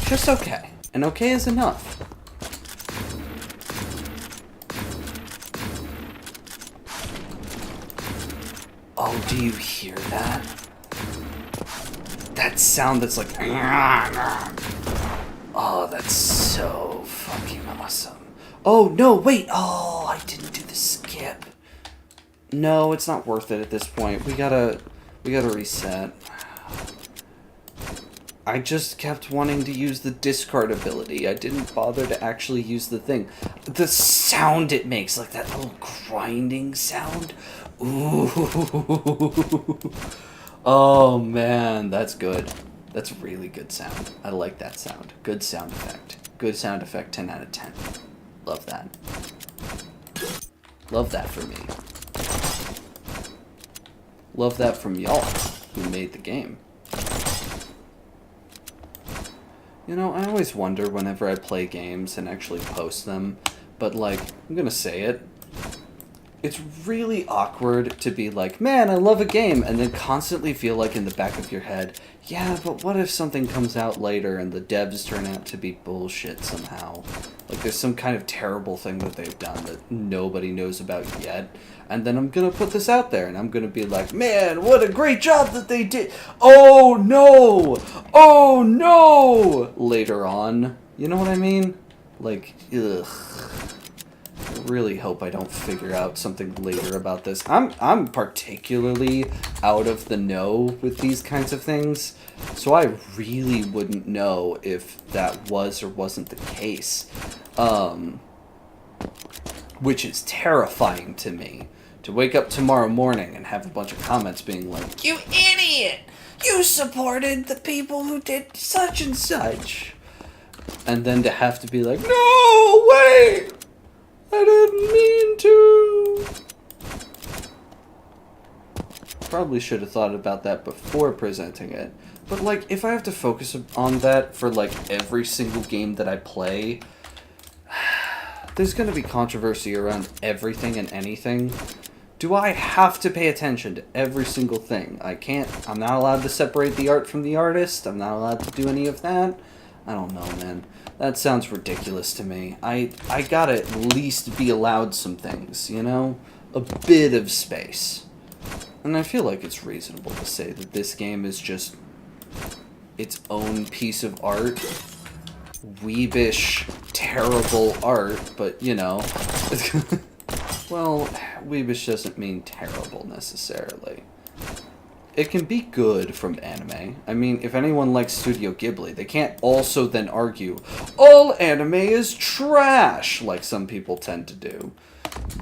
Just okay. And okay is enough. Oh, do you hear that? That sound that's like... Oh, that's so fucking awesome. Oh, no, wait. Oh, I didn't do the skip. No, it's not worth it at this point. We gotta reset. I just kept wanting to use the discard ability. I didn't bother to actually use the thing. The sound it makes, like that little grinding sound. Ooh. Oh man, that's good. That's really good sound. I like that sound. Good sound effect. Good sound effect, 10 out of 10. Love that. Love that for me. Love that from y'all who made the game. You know, I always wonder whenever I play games and actually post them, but like, I'm gonna say it. It's really awkward to be like, man, I love a game, and then constantly feel like in the back of your head, yeah, but what if something comes out later and the devs turn out to be bullshit somehow? Like there's some kind of terrible thing that they've done that nobody knows about yet, and then I'm gonna put this out there and I'm gonna be like, man, what a great job that they did! Oh no! Oh no! Later on. You know what I mean? Like, ugh. I really hope I don't figure out something later about this. I'm particularly out of the know with these kinds of things, so I really wouldn't know if that was or wasn't the case. Which is terrifying to me. To wake up tomorrow morning and have a bunch of comments being like, you idiot! You supported the people who did such and such! And then to have to be like, no, wait! I didn't mean to! Probably should have thought about that before presenting it. But like, if I have to focus on that for like every single game that I play, there's gonna be controversy around everything and anything. Do I have to pay attention to every single thing? I'm not allowed to separate the art from the artist. I'm not allowed to do any of that. I don't know, man. That sounds ridiculous to me. I gotta at least be allowed some things, you know? A bit of space. And I feel like it's reasonable to say that this game is just its own piece of art. Weebish, terrible art, but, you know. Well, weebish doesn't mean terrible, necessarily. It can be good from anime. I mean, if anyone likes Studio Ghibli, they can't also then argue, all anime is trash, like some people tend to do.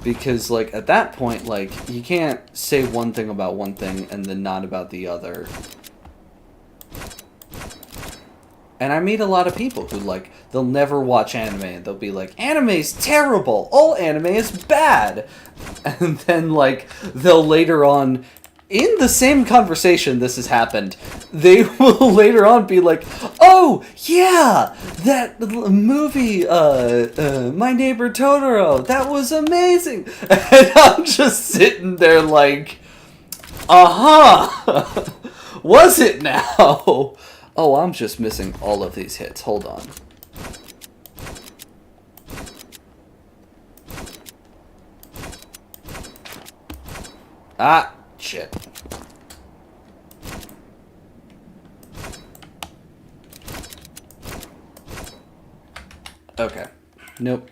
Because, like, at that point, like, you can't say one thing about one thing and then not about the other. And I meet a lot of people who, like, they'll never watch anime, and they'll be like, anime's terrible! All anime is bad! And then, like, they'll later on, in the same conversation this has happened, they will later on be like, oh, yeah! That movie, My Neighbor Totoro, that was amazing! And I'm just sitting there like, uh-huh! Was it now? Oh, I'm just missing all of these hits. Hold on. Ah, shit. Okay. Nope.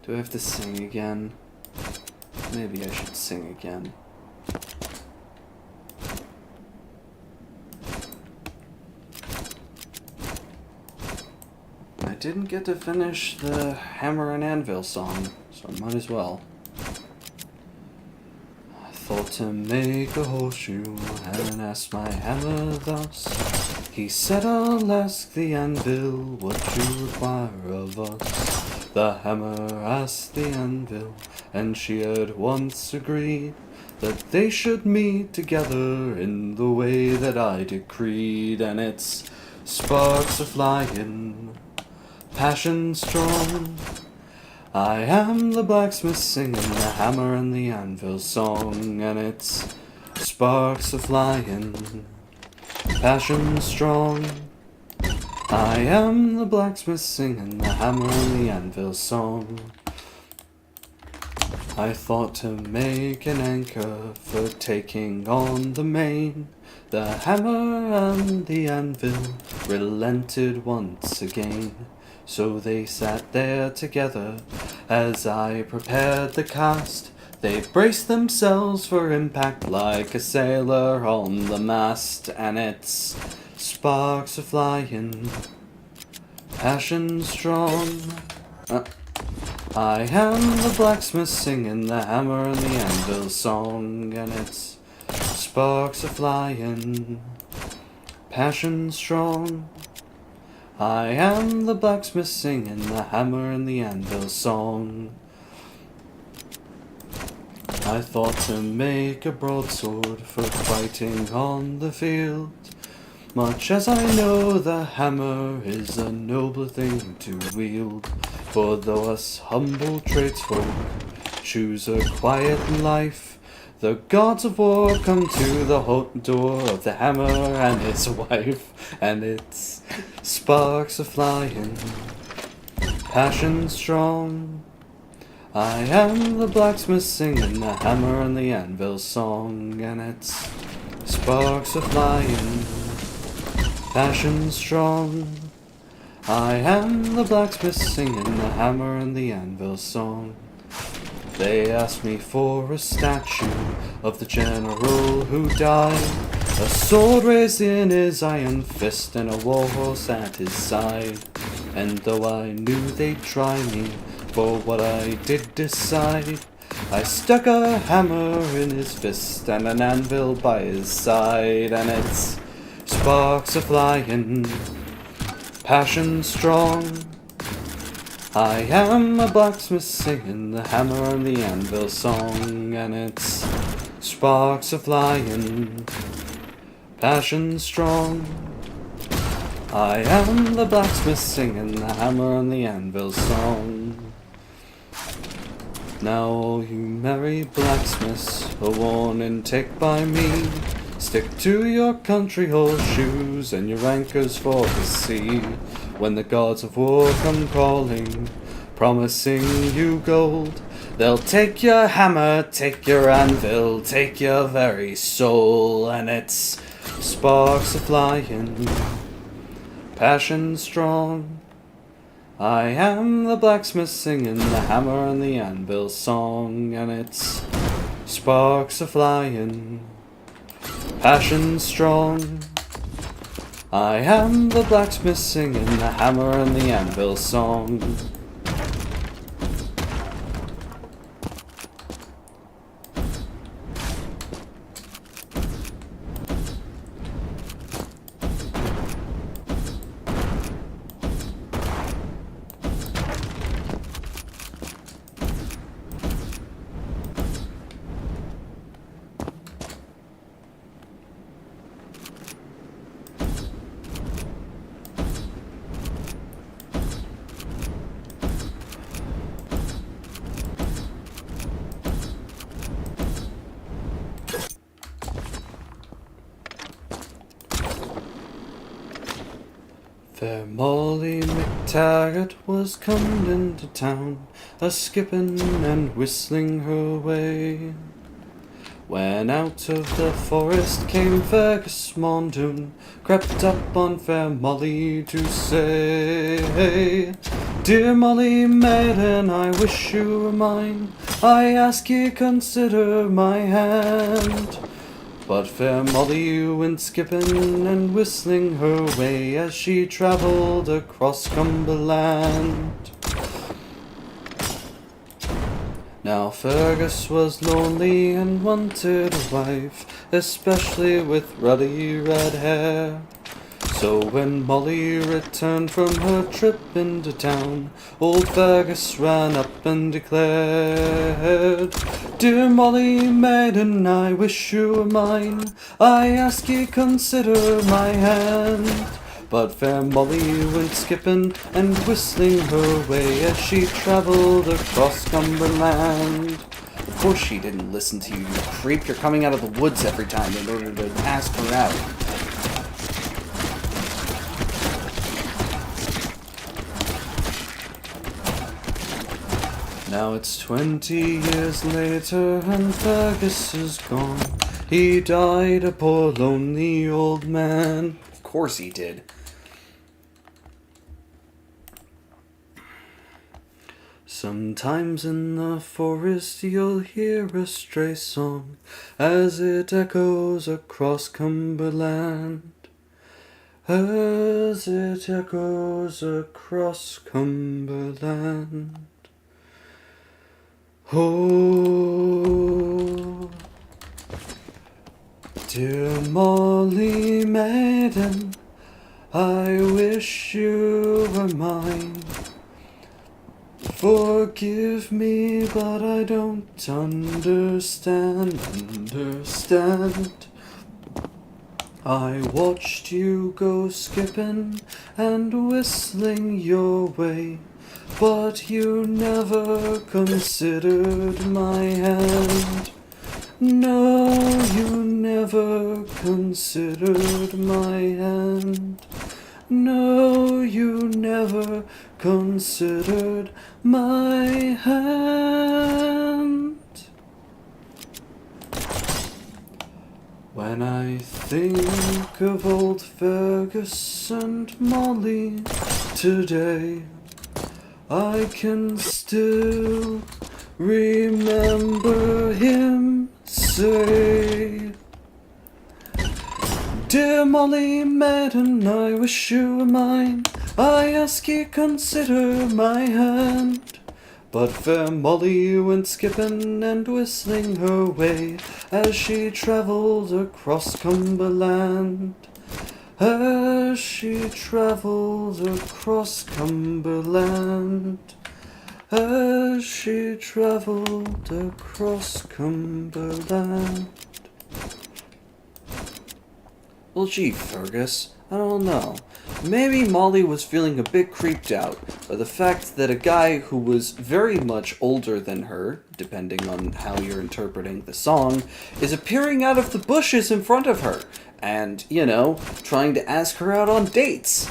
Do I have to sing again? Maybe I should sing again. I didn't get to finish the Hammer and Anvil song, so I might as well. I thought to make a horseshoe and asked my hammer thus. He said, I'll ask the anvil what you require of us. The hammer asked the anvil, and she at once agreed that they should meet together in the way that I decreed. And it's sparks are flying, passion strong. I am the blacksmith singing the hammer and the anvil song. And it's sparks are flying, passion strong. I am the blacksmith singing the hammer and the anvil song. I thought to make an anchor for taking on the main. The hammer and the anvil relented once again. So they sat there together as I prepared the cast. They braced themselves for impact like a sailor on the mast, and its sparks are flying, passion strong. I am the blacksmith singing the hammer and the anvil song, and its sparks are flying, passion strong. I am the blacksmith singing the hammer and the anvil song. I thought to make a broadsword for fighting on the field, much as I know the hammer is a nobler thing to wield. For though us humble tradesfolk choose a quiet life, the gods of war come to the door of the hammer and his wife, and its sparks are flying, passion strong. I am the blacksmith singing the hammer and the anvil song, and its sparks are flying, passion strong. I am the blacksmith singing the hammer and the anvil song. They asked me for a statue of the general who died, a sword raised in his iron fist and a war horse at his side. And though I knew they'd try me for what I did decide, I stuck a hammer in his fist and an anvil by his side, and its sparks are flying, passion strong. I am a blacksmith singing the hammer and the anvil song, and its sparks are flying, passion strong. I am the blacksmith singing the hammer and the anvil song. Now all you merry blacksmiths, a warning take by me: stick to your country horseshoes and your anchors for the sea. When the gods of war come calling, promising you gold, they'll take your hammer, take your anvil, take your very soul, and its sparks are flying, passion strong. I am the blacksmith singing the hammer and the anvil song, and its sparks are flying, passion strong. I am the blacksmith singing the hammer and the anvil song. Fair Molly McTaggart was comed into town, a-skipping and whistling her way, when out of the forest came Fergus Mondoon, crept up on fair Molly to say, "Dear Molly maiden, I wish you were mine, I ask ye consider my hand." But fair Molly went skipping and whistling her way as she travelled across Cumberland. Now Fergus was lonely and wanted a wife, especially with ruddy red hair. So when Molly returned from her trip into town, old Fergus ran up and declared, "Dear Molly maiden, I wish you were mine, I ask ye consider my hand." But fair Molly went skipping and whistling her way as she travelled across Cumberland. Of course she didn't listen to you, you creep. You're coming out of the woods every time in order to ask her out. Now it's 20 years later and Fergus is gone. He died a poor lonely old man. Of course he did. Sometimes in the forest you'll hear a stray song as it echoes across Cumberland. As it echoes across Cumberland. Oh, dear Molly maiden, I wish you were mine. Forgive me, but I don't understand. I watched you go skipping and whistling your way, but you never considered my hand. No, you never considered my hand. No, you never considered my hand. When I think of old Fergus and Molly today, I can still remember him say, dear Molly maiden, I wish you were mine. I ask ye consider my hand. But fair Molly went skipping and whistling her way as she travelled across Cumberland. As she travelled across Cumberland. As she travelled across Cumberland. Well, gee, Fergus, I don't know. Maybe Molly was feeling a bit creeped out by the fact that a guy who was very much older than her, depending on how you're interpreting the song, is appearing out of the bushes in front of her and, you know, trying to ask her out on dates.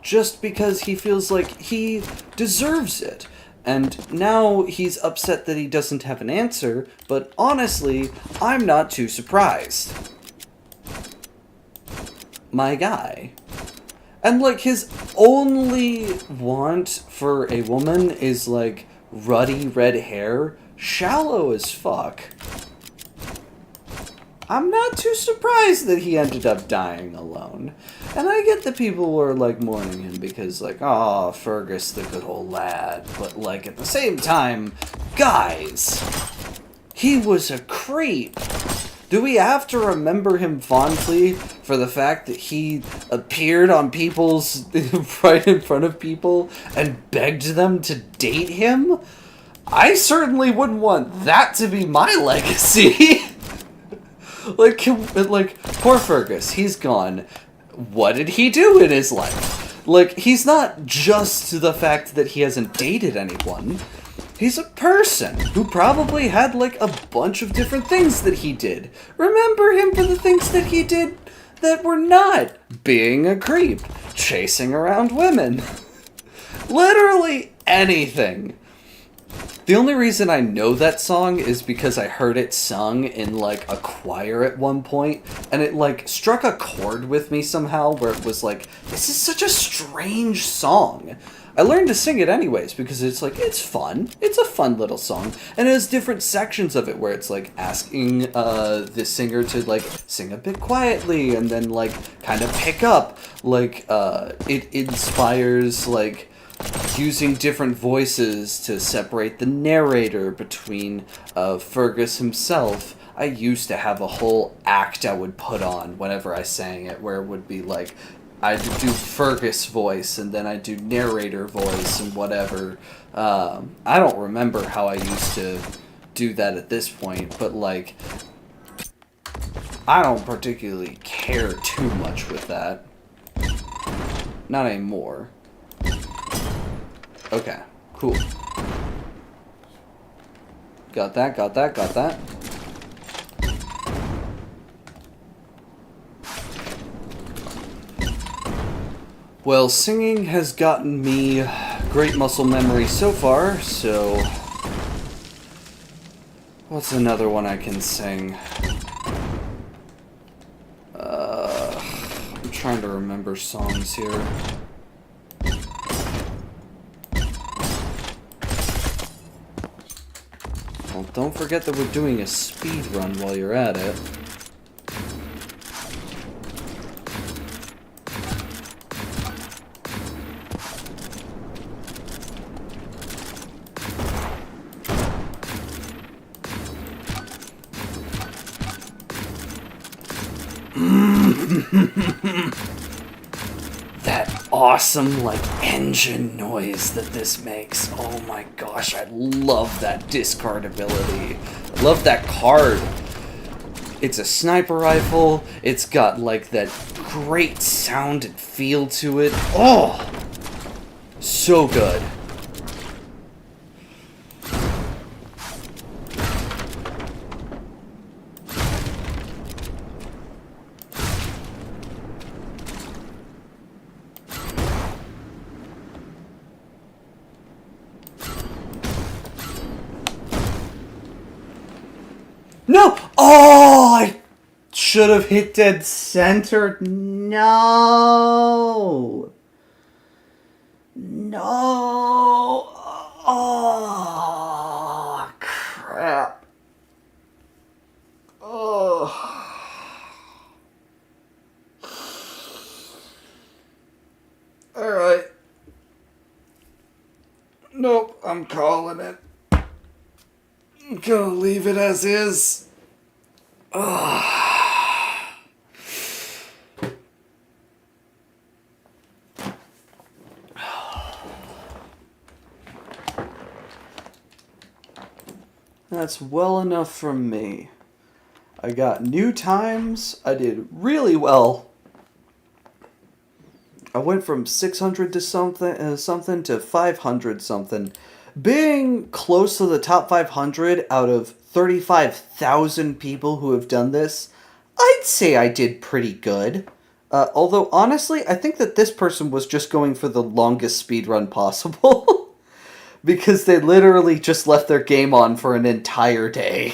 Just because he feels like he deserves it. And now he's upset that he doesn't have an answer, but honestly, I'm not too surprised. My guy. And, like, his only want for a woman is, like, ruddy red hair. Shallow as fuck. I'm not too surprised that he ended up dying alone. And I get that people were, like, mourning him because, like, oh, Fergus, the good old lad. But, like, at the same time, guys, he was a creep. Do we have to remember him fondly for the fact that he appeared on people's, right in front of people and begged them to date him? I certainly wouldn't want that to be my legacy. like, poor Fergus, he's gone. What did he do in his life? Like, he's not just the fact that he hasn't dated anyone. He's a person who probably had, like, a bunch of different things that he did. Remember him for the things that he did that were not being a creep, chasing around women. Literally anything. The only reason I know that song is because I heard it sung in, like, a choir at one point, and it, like, struck a chord with me somehow where it was like, this is such a strange song. I learned to sing it anyways because it's like, it's fun. It's a fun little song. And it has different sections of it where it's like asking the singer to like sing a bit quietly and then like kind of pick up. Like it inspires like using different voices to separate the narrator between Fergus himself. I used to have a whole act I would put on whenever I sang it where it would be like, I'd do Fergus voice, and then I'd do narrator voice, and whatever. I don't remember how I used to do that at this point, but, like, I don't particularly care too much with that. Not anymore. Okay, cool. Got that, got that, got that. Well, singing has gotten me great muscle memory so far, so... What's another one I can sing? I'm trying to remember songs here. Well, don't forget that we're doing a speed run while you're at it. That awesome, like, engine noise that this makes. Oh my gosh, I love that discard ability. I love that card. It's a sniper rifle. It's got, like, that great sound and feel to it. Oh! So good. No! Oh, I should have hit dead center. No! No! Oh, crap. Oh. Alright. Nope, I'm calling it. I'm gonna leave it as is. That's well enough from me. I got new times. I did really well. I went from 600 to something to 500 something. Being close to the top 500 out of 35,000 people who have done this, I'd say I did pretty good. Although, honestly, I think that this person was just going for the longest speedrun possible. Because they literally just left their game on for an entire day.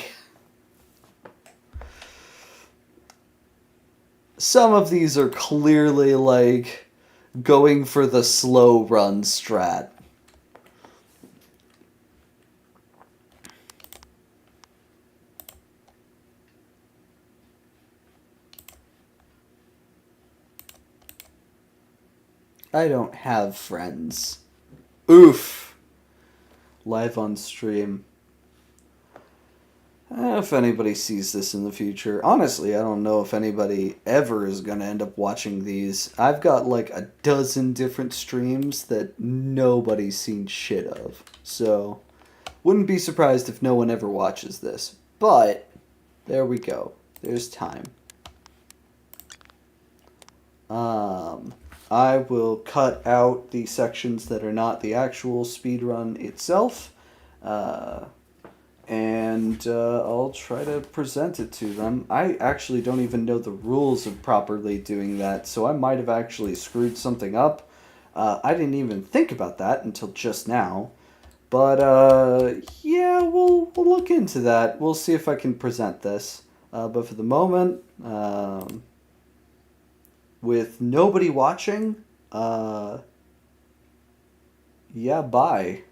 Some of these are clearly, like, going for the slow run strat. I don't have friends. Oof. Live on stream. If anybody sees this in the future. Honestly, I don't know if anybody ever is going to end up watching these. I've got like a dozen different streams that nobody's seen shit of. So, wouldn't be surprised if no one ever watches this. But, there we go. There's time. I will cut out the sections that are not the actual speedrun itself. And I'll try to present it to them. I actually don't even know the rules of properly doing that, so I might have actually screwed something up. I didn't even think about that until just now. But, yeah, we'll look into that. We'll see if I can present this. But for the moment, with nobody watching, yeah, bye.